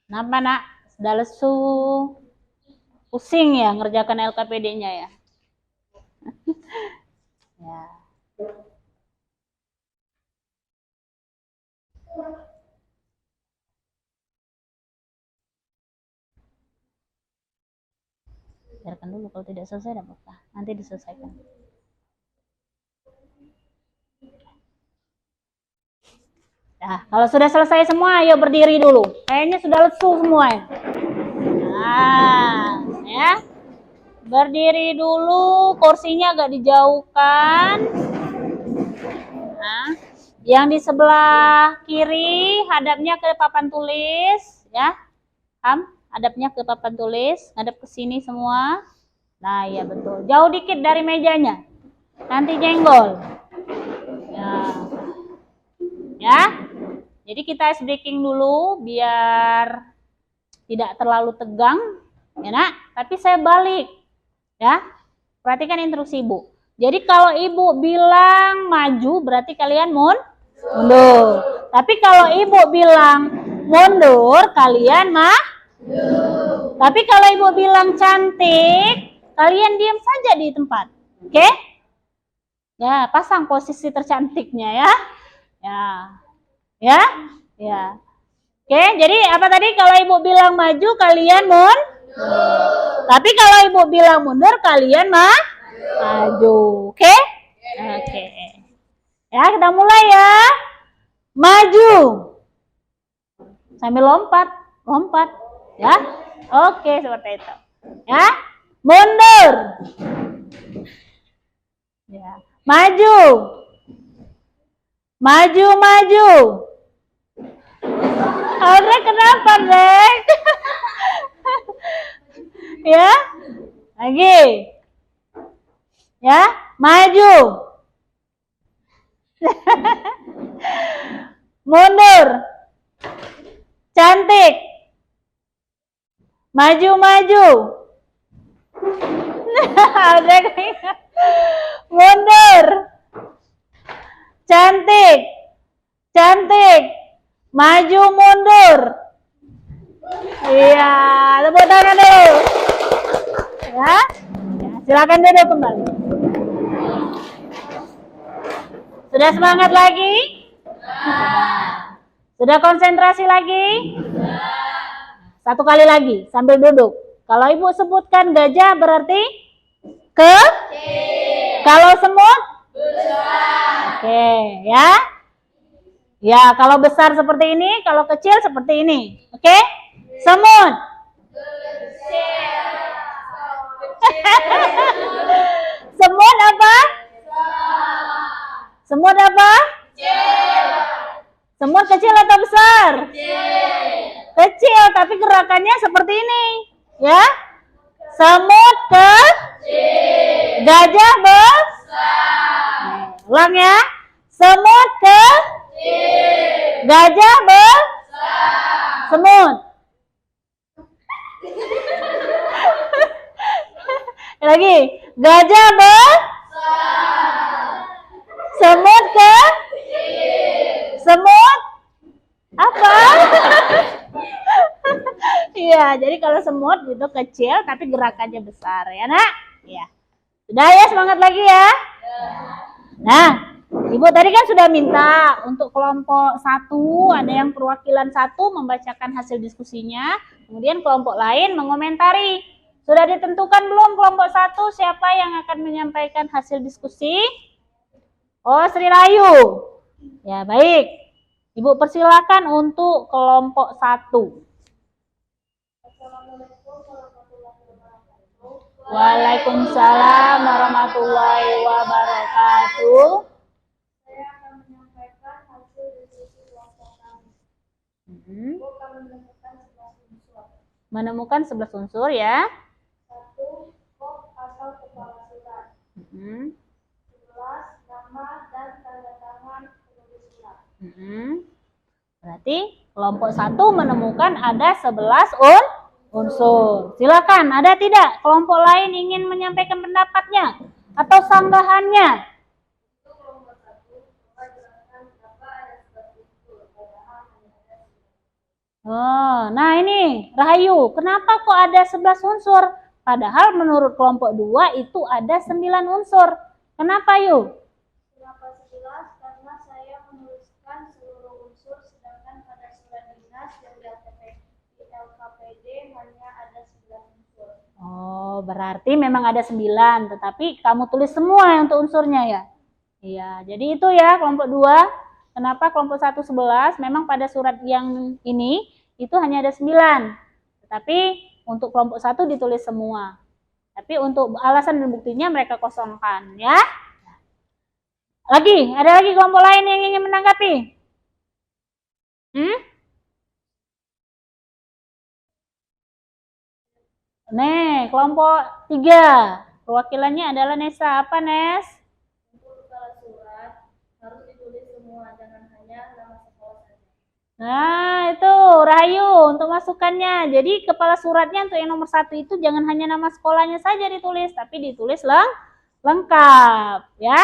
Kenapa nak? Sudah lesu? Pusing ya ngerjakan LKPD-nya ya? Ya. Biarkan dulu, kalau tidak selesai tidak apa-apa, nanti diselesaikan. Nah, kalau sudah selesai semua, ayo berdiri dulu. Kayaknya sudah lesu semua ya. Nah, ya. Berdiri dulu, kursinya agak dijauhkan. Nah, yang di sebelah kiri hadapnya ke papan tulis, ya. Hadapnya ke papan tulis, hadap ke sini semua. Nah, ya betul. Jauh dikit dari mejanya. Nanti jenggol. Ya. Ya. Jadi kita ice breaking dulu biar tidak terlalu tegang, ya nak. Tapi saya balik, ya. Perhatikan instruksi ibu. Jadi kalau ibu bilang maju, berarti kalian mundur. Tapi kalau ibu bilang mundur, kalian maju. Tapi kalau ibu bilang cantik, kalian diam saja di tempat. Oke? Ya, pasang posisi tercantiknya ya. Ya. Ya? Ya. Oke, jadi apa tadi? Kalau ibu bilang maju, kalian mundur. Tapi kalau ibu bilang mundur, kalian maju. Oke? Oke. Ya, kita mulai ya. Maju. Sambil lompat. Ya. Oke, seperti itu. Ya. Mundur. Ya. Maju. Maju. Rek, kenapa, Rek? Ya. Lagi. Ya, maju. Mundur. Cantik. Maju. Mundur. Cantik. Maju, mundur. Iya, tepuk tangan dulu. Ya, silakan duduk kembali. Sudah semangat lagi? Sudah konsentrasi lagi? Satu kali lagi sambil duduk. Kalau ibu sebutkan gajah berarti ke? Kalau semut? Besar. Oke, ya. Ya, kalau besar seperti ini, kalau kecil seperti ini. Oke? Semut. Semut apa? Semut apa? Semut kecil atau besar? Kecil, tapi gerakannya seperti ini. Ya? Semut kecil. Gajah besar. Ulang ya. Semut kecil. Gajah besar. Semut. Lagi. Gajah besar. Semut kecil. Semut apa? Iya, jadi kalau semut itu kecil tapi gerakannya besar ya, Nak? Iya. Sudah ya, semangat lagi ya. Nah, Ibu tadi kan sudah minta untuk kelompok 1, ada yang perwakilan 1 membacakan hasil diskusinya, kemudian kelompok lain mengomentari. Sudah ditentukan belum kelompok 1 siapa yang akan menyampaikan hasil diskusi? Oh, Sri Rayu. Ya, baik. Ibu persilakan untuk kelompok 1. Waalaikumsalam warahmatullahi wabarakatuh. Saya akan menyampaikan hasil diskusi kelompok kami. Ibu akan menemukan 11 unsur. Menemukan 11 unsur ya. 1. Kop asal kepala surat. 11. Nama dan tanda tangan penulis surat. Berarti kelompok 1 menemukan ada 11 unsur. Silakan, ada tidak kelompok lain ingin menyampaikan pendapatnya atau sanggahannya? Oh, nah ini Rahayu, kenapa kok ada 11 unsur? Padahal menurut kelompok 2 itu ada 9 unsur. Kenapa yuk? Kenapa 11? Karena saya menuliskan seluruh unsur, sedangkan pada surat dinas yang di LKPD hanya ada 9 unsur. Oh, berarti memang ada 9, tetapi kamu tulis semua untuk unsurnya ya? Iya, jadi itu ya kelompok 2. Kenapa kelompok 1 11? Memang pada surat yang ini itu hanya ada 9. Tetapi untuk kelompok 1 ditulis semua. Tapi untuk alasan dan buktinya mereka kosongkan ya. Lagi, ada lagi kelompok lain yang ingin menanggapi? Nih, kelompok 3. Perwakilannya adalah Nesa. Apa, Nes? Untuk kepala surat harus ditulis semua, jangan hanya nama sekolah saja. Nah, itu Rahayu untuk masukannya. Jadi kepala suratnya untuk yang nomor 1 itu jangan hanya nama sekolahnya saja ditulis, tapi ditulis lengkap, ya.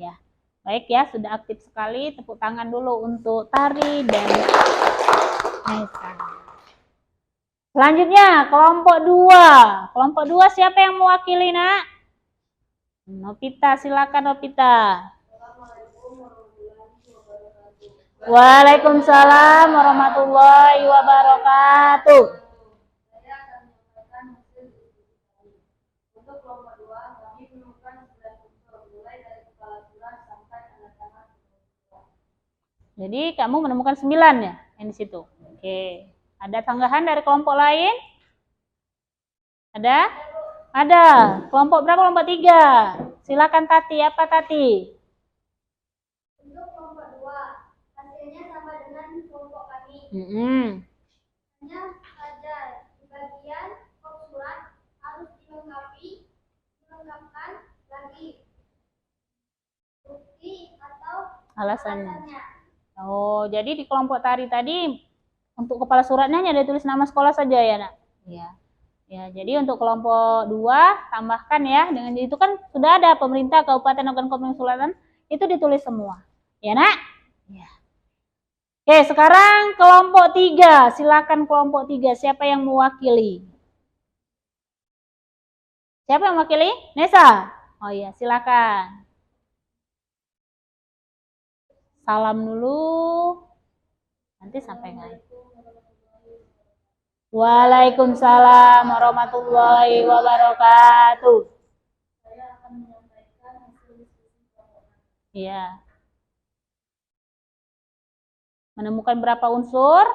Ya. Baik ya, sudah aktif sekali. Tepuk tangan dulu untuk Tari dan Nesa. Selanjutnya, kelompok 2. Kelompok 2 siapa yang mewakili, Nak? Novita, silakan Novita. Waalaikumsalam warahmatullahi wabarakatuh. Saya akan menyampaikan hasil diskusi kami. Untuk kelompok 2, kami menemukan 9 unsur, mulai dari kepala surat sampai tanda tangan. Jadi kamu menemukan 9 ya yang di situ. Oke. Ada tanggapan dari kelompok lain? Ada? Ada. Kelompok berapa? Kelompok 3. Silakan Tati. Apa Tati? Untuk kelompok 2, hasilnya sama dengan kelompok kami. Hanya saja di bagian kop surat harus dilengkapkan lagi bukti atau Alasannya. Oh, jadi di kelompok Tari tadi untuk kepala suratnya hanya ditulis nama sekolah saja ya, Nak? Iya. Ya, jadi untuk kelompok 2 tambahkan ya, dengan itu kan sudah ada pemerintah kabupaten dan kota Sulawesi itu ditulis semua. Ya, Nak? Ya. Oke, sekarang kelompok 3. Silakan kelompok 3. Siapa yang mewakili? Siapa yang mewakili? Nesa? Oh iya, silakan. Salam dulu. Nanti sampai nggak? Waalaikumsalam warahmatullahi wabarakatuh. Saya akan menyampaikan hasil diskusi kelompok. Iya. Menemukan berapa unsur?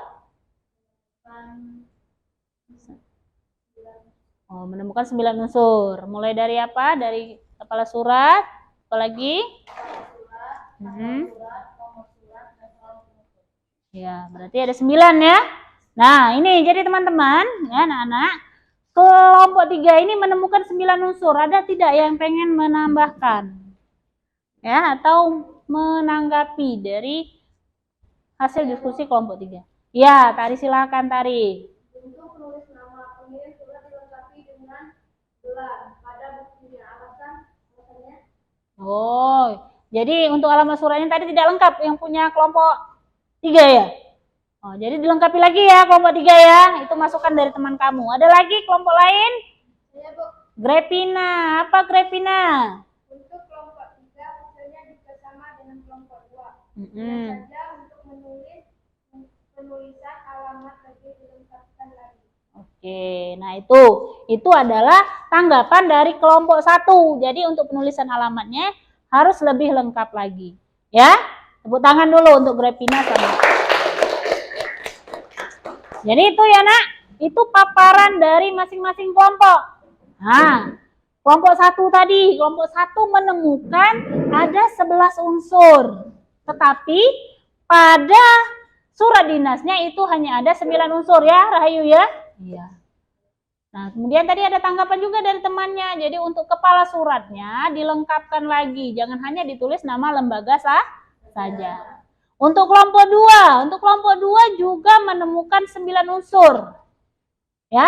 Oh, menemukan 9 unsur. Mulai dari apa? Dari kepala surat. Apalagi? Ya, berarti ada 9 ya. Nah, ini jadi teman-teman, ya anak-anak, kelompok 3 ini menemukan 9 unsur. Ada tidak yang pengen menambahkan? Ya, atau menanggapi dari hasil diskusi kelompok 3? Ya, Tari silakan Tari. Untuk menulis nama pengirim surat dilengkapi dengan gelar pada buktinya. Alasannya? Oh, jadi untuk alamat suratnya tadi tidak lengkap yang punya kelompok 3 ya? Oh, jadi dilengkapi lagi ya kelompok 3 ya. Itu masukan dari teman kamu. Ada lagi kelompok lain? Saya, Bu. Grepina. Apa Grepina? Untuk kelompok 3 hasilnya juga sama dengan kelompok 2. Hanya saja untuk penulisan alamat lebih dilengkapkan lagi. Oke, nah itu adalah tanggapan dari kelompok 1. Jadi untuk penulisan alamatnya harus lebih lengkap lagi. Ya, tepuk tangan dulu untuk Grepina sama. Jadi itu ya Nak, itu paparan dari masing-masing kelompok. Nah, kelompok 1 tadi, kelompok 1 menemukan ada 11 unsur. Tetapi pada surat dinasnya itu hanya ada 9 unsur ya, Rahayu ya? Iya. Nah, kemudian tadi ada tanggapan juga dari temannya. Jadi untuk kepala suratnya dilengkapkan lagi, jangan hanya ditulis nama lembaga saja. Untuk kelompok 2 juga menemukan 9 unsur. Ya,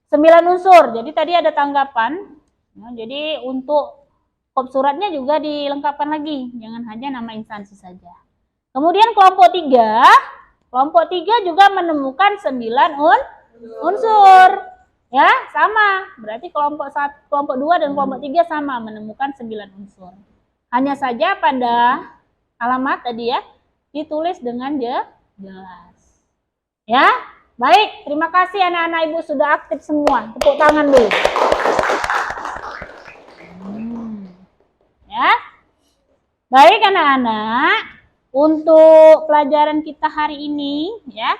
9 unsur. Jadi tadi ada tanggapan. Ya, jadi untuk kop suratnya juga dilengkapkan lagi, jangan hanya nama instansi saja. Kemudian kelompok 3 juga menemukan 9 unsur. Ya, sama. Berarti kelompok 2 dan kelompok 3 sama menemukan 9 unsur. Hanya saja pada alamat tadi ya ditulis dengan jelas. Ya, baik. Terima kasih anak-anak ibu sudah aktif semua. Tepuk tangan dulu. Ya, baik anak-anak. Untuk pelajaran kita hari ini, ya.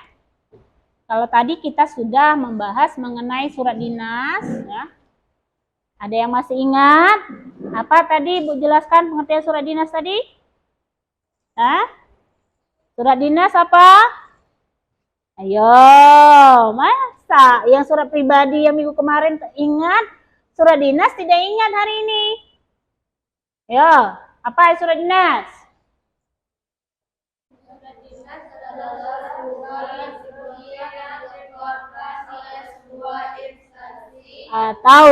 Kalau tadi kita sudah membahas mengenai surat dinas, ya. Ada yang masih ingat? Apa tadi Ibu jelaskan pengertian surat dinas tadi? Hah? Surat dinas apa? Ayo, masa yang surat pribadi yang minggu kemarin ingat? Surat dinas tidak ingat hari ini. Ayo, apa surat dinas? Surat dinas adalah surat yang dikeluarkan oleh sebuah instansi Atau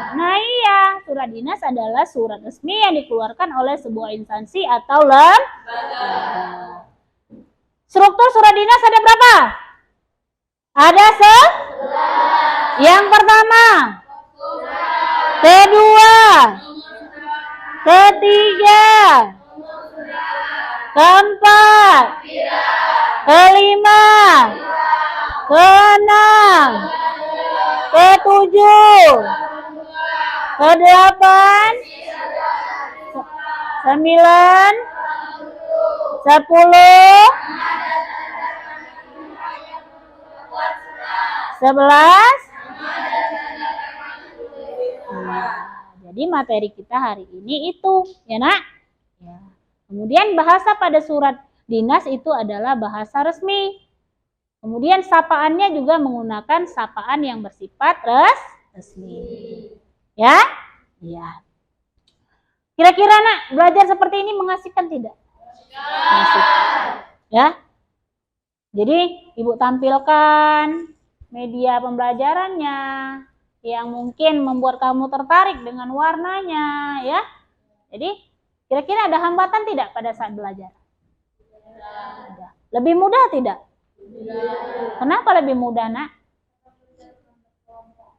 Nah iya, surat dinas adalah surat resmi yang dikeluarkan oleh sebuah instansi atau lembaga. Struktur surat dinas ada berapa? Ada 11. Yang pertama, kedua, ketiga, keempat, kelima, keenam, ketujuh, kedelapan, 9, 10, 11. Jadi materi kita hari ini itu, ya nak. Ya. Kemudian bahasa pada surat dinas itu adalah bahasa resmi. Kemudian sapaannya juga menggunakan sapaan yang bersifat resmi. Ya? Iya. Kira-kira nak, belajar seperti ini mengasihkan tidak? Mengasihkan. Ya? Jadi ibu tampilkan media pembelajarannya yang mungkin membuat kamu tertarik dengan warnanya, ya. Jadi kira-kira ada hambatan tidak pada saat belajar? Tidak. Lebih mudah tidak? Tidak. Kenapa lebih mudah, nak?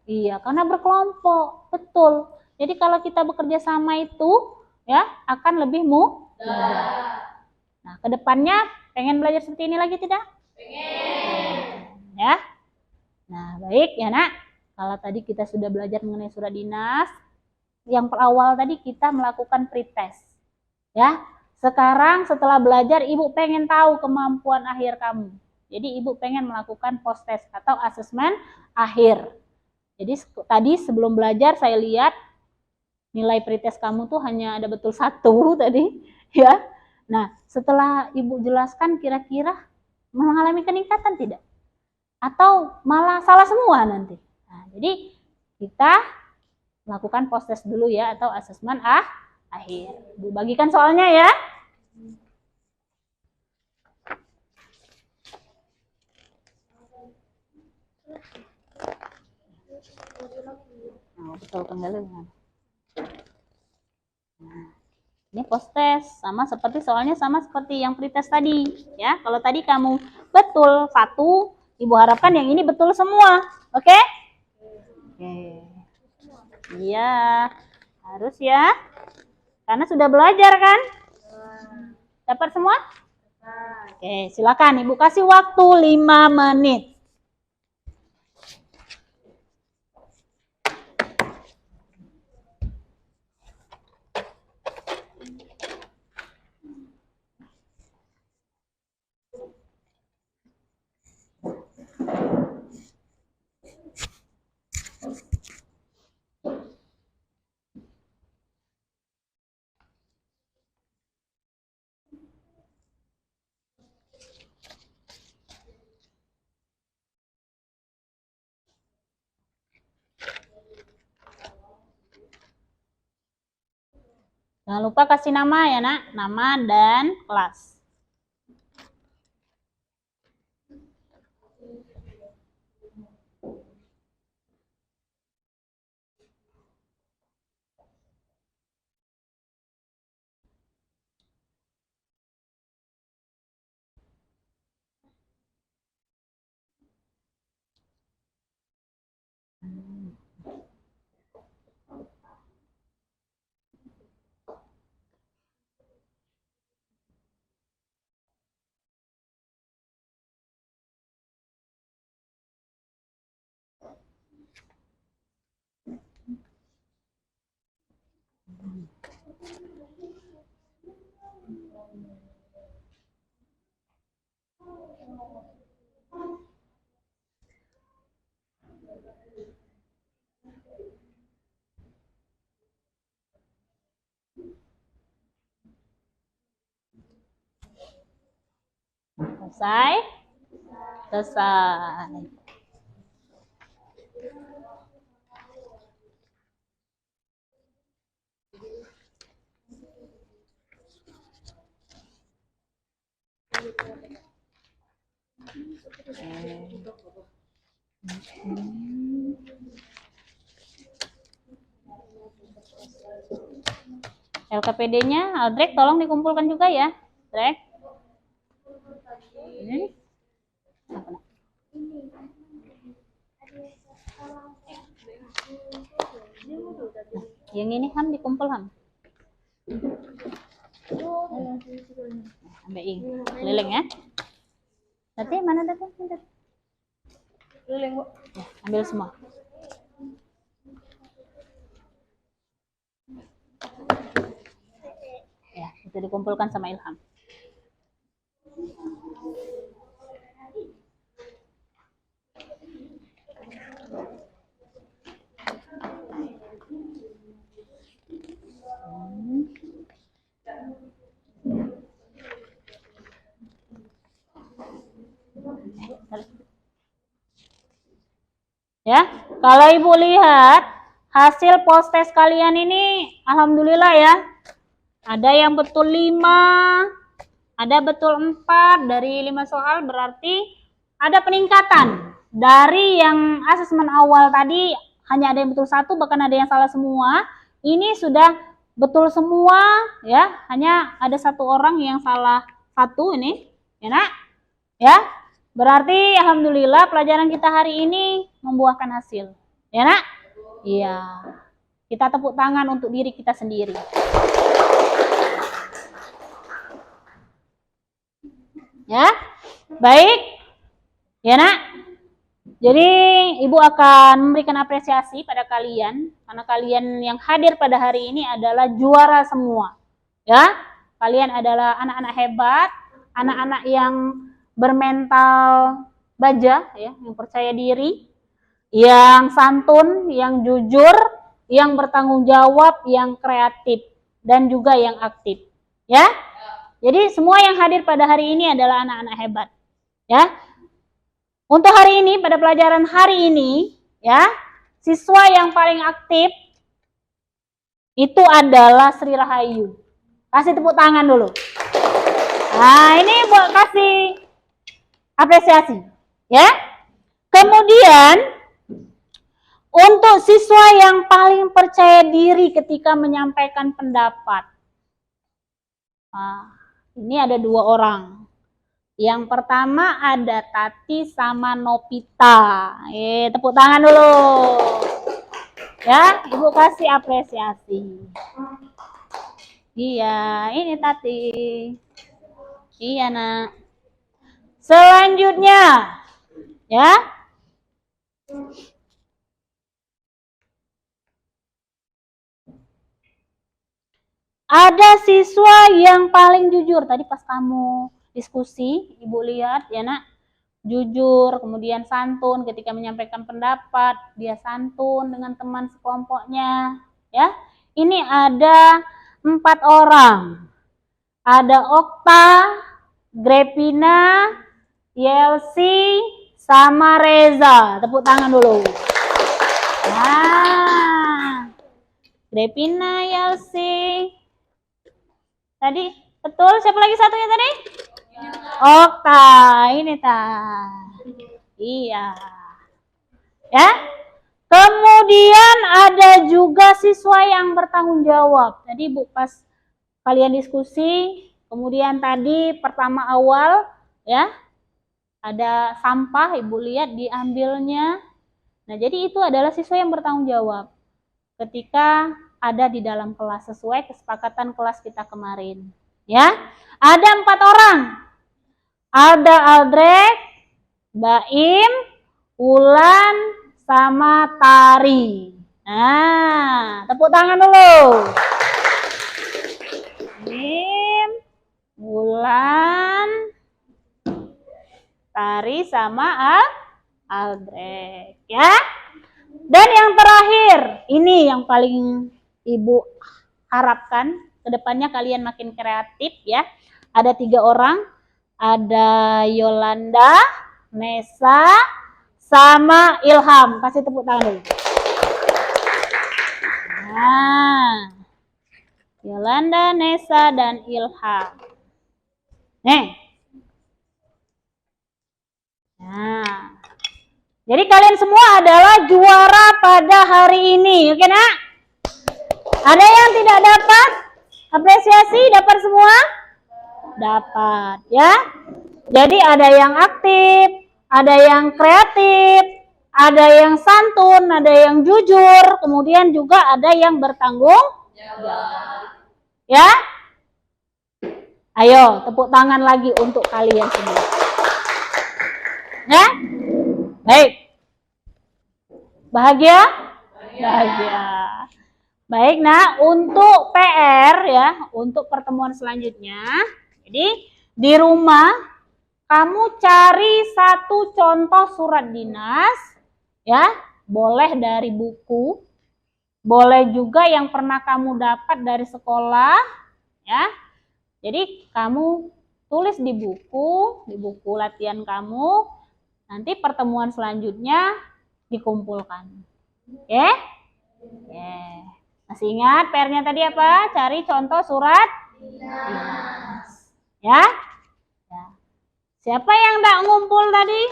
Iya, karena berkelompok, betul. Jadi kalau kita bekerja sama itu, ya, akan lebih mudah. Nah, kedepannya pengen belajar seperti ini lagi tidak? Pengen. Ya. Nah, baik ya nak. Kalau tadi kita sudah belajar mengenai surat dinas, yang awal tadi kita melakukan pretest. Ya. Sekarang setelah belajar ibu pengen tahu kemampuan akhir kamu. Jadi ibu pengen melakukan post test atau asesmen akhir. Jadi tadi sebelum belajar saya lihat nilai pretest kamu tuh hanya ada betul 1 tadi, ya. Nah, setelah ibu jelaskan kira-kira mengalami peningkatan tidak? Atau malah salah semua nanti. Nah, jadi kita melakukan post test dulu ya atau asesmen akhir. Bu bagikan soalnya ya. Nah, betul kembali. Nah, ini post test sama seperti soalnya sama seperti yang pretest tadi ya. Kalau tadi kamu betul 1, ibu harapkan yang ini betul semua. Oke? Oke. Iya, harus ya. Karena sudah belajar kan? Dapat semua? Oke, silakan ibu kasih waktu 5 menit. Jangan lupa kasih nama ya nak, nama dan kelas. Selesai? Selesai. LKPD-nya, Aldrek, tolong dikumpulkan juga ya, Aldrek. Yang ini Ham dikumpul Ham. Ambil ini, keliling ya. Nanti mana datang? Keliling, Bu. Ya, ambil semua. Ya, itu dikumpulkan sama Ilham. Ya, kalau Ibu lihat hasil post test kalian ini, alhamdulillah ya. Ada yang betul 5, ada betul 4 dari 5 soal, berarti ada peningkatan. Dari yang asesmen awal tadi hanya ada yang betul 1, bahkan ada yang salah semua. Ini sudah betul semua ya, hanya ada 1 orang yang salah 1 ini, ya Nak? Ya. Berarti alhamdulillah pelajaran kita hari ini membuahkan hasil. Ya Nak? Iya. Kita tepuk tangan untuk diri kita sendiri. Ya. Baik. Ya Nak? Jadi Ibu akan memberikan apresiasi pada kalian karena kalian yang hadir pada hari ini adalah juara semua. Ya. Kalian adalah anak-anak hebat, anak-anak yang bermental baja ya, yang percaya diri, yang santun, yang jujur, yang bertanggung jawab, yang kreatif dan juga yang aktif. Ya. Jadi semua yang hadir pada hari ini adalah anak-anak hebat. Ya. Untuk hari ini, pada pelajaran hari ini, ya, siswa yang paling aktif itu adalah Sri Rahayu. Kasih tepuk tangan dulu. Nah, ini buat kasih apresiasi, ya. Kemudian untuk siswa yang paling percaya diri ketika menyampaikan pendapat, nah, ini ada 2 orang. Yang pertama ada Tati sama Nopita. Tepuk tangan dulu. Ya, Ibu kasih apresiasi. Iya, ini Tati. Iya, Nak. Selanjutnya, ya. Ada siswa yang paling jujur. Tadi pas kamu diskusi, Ibu lihat ya Nak, jujur, kemudian santun ketika menyampaikan pendapat, dia santun dengan teman sekelompoknya, ya. Ini ada 4 orang. Ada Okta, Grepina, Yelsi, sama Reza. Tepuk tangan dulu. Nah, Grepina, Yelsi. Tadi betul, siapa lagi satunya tadi? Okta, ini Iya. Ya. Kemudian ada juga siswa yang bertanggung jawab. Tadi Bu pas kalian diskusi, kemudian tadi pertama awal ya, ada sampah, Ibu lihat diambilnya. Nah, jadi itu adalah siswa yang bertanggung jawab ketika ada di dalam kelas sesuai kesepakatan kelas kita kemarin. Ya, ada 4 orang. Ada Aldrek, Baim, Ulan, sama Tari. Nah, tepuk tangan dulu. Baim, Ulan, Tari, sama Aldrek. Ya, Dan yang terakhir, ini yang paling Ibu harapkan, kedepannya kalian makin kreatif ya. Ada 3 orang, ada Yolanda, Nesa, sama Ilham. Kasih tepuk tangan dulu. Nah, Yolanda, Nesa, dan Ilham. Nih. Nah, jadi kalian semua adalah juara pada hari ini, oke nak? Ada yang tidak dapat apresiasi? Dapat semua? Dapat, ya. Jadi ada yang aktif, ada yang kreatif, ada yang santun, ada yang jujur, kemudian juga ada yang bertanggung jawab. Ya? Ayo, tepuk tangan lagi untuk kalian semua. Ya? Baik. Bahagia? Bahagia. Baik, nah, untuk PR ya, untuk pertemuan selanjutnya. Jadi, di rumah kamu cari 1 contoh surat dinas ya, boleh dari buku, boleh juga yang pernah kamu dapat dari sekolah ya. Jadi, kamu tulis di buku latihan kamu. Nanti pertemuan selanjutnya dikumpulkan. Oke? Oke. Masih ingat PR-nya tadi apa? Cari contoh surat dinas. Ya? Ya. Siapa yang enggak ngumpul tadi?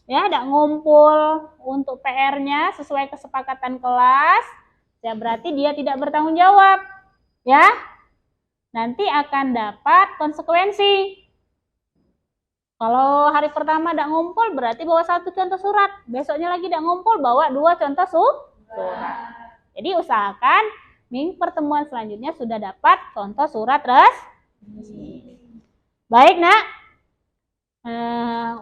Ya, enggak ngumpul untuk PR-nya sesuai kesepakatan kelas. Ya, berarti dia tidak bertanggung jawab. Ya? Nanti akan dapat konsekuensi. Kalau hari pertama enggak ngumpul berarti bawa 1 contoh surat. Besoknya lagi enggak ngumpul bawa 2 contoh surat. Jadi usahakan minggu pertemuan selanjutnya sudah dapat contoh surat resmi. Baik nak,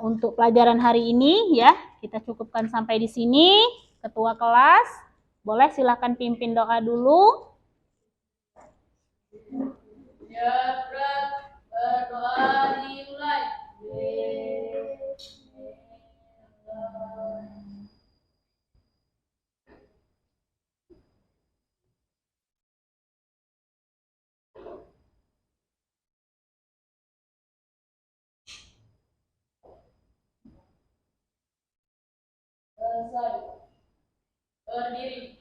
untuk pelajaran hari ini ya kita cukupkan sampai di sini. Ketua kelas, boleh silakan pimpin doa dulu. Ya, berdoa dimulai. Berdiri.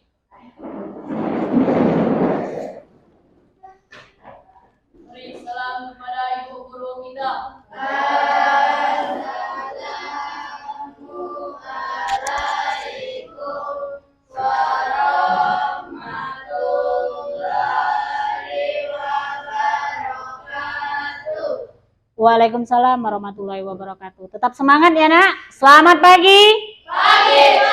Beri salam kepada ibu guru kita. Assalamualaikum warahmatullahi wabarakatuh. Waalaikumsalam warahmatullahi wabarakatuh. Tetap semangat ya nak. Selamat pagi. Pagi.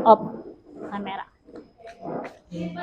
Op kamera.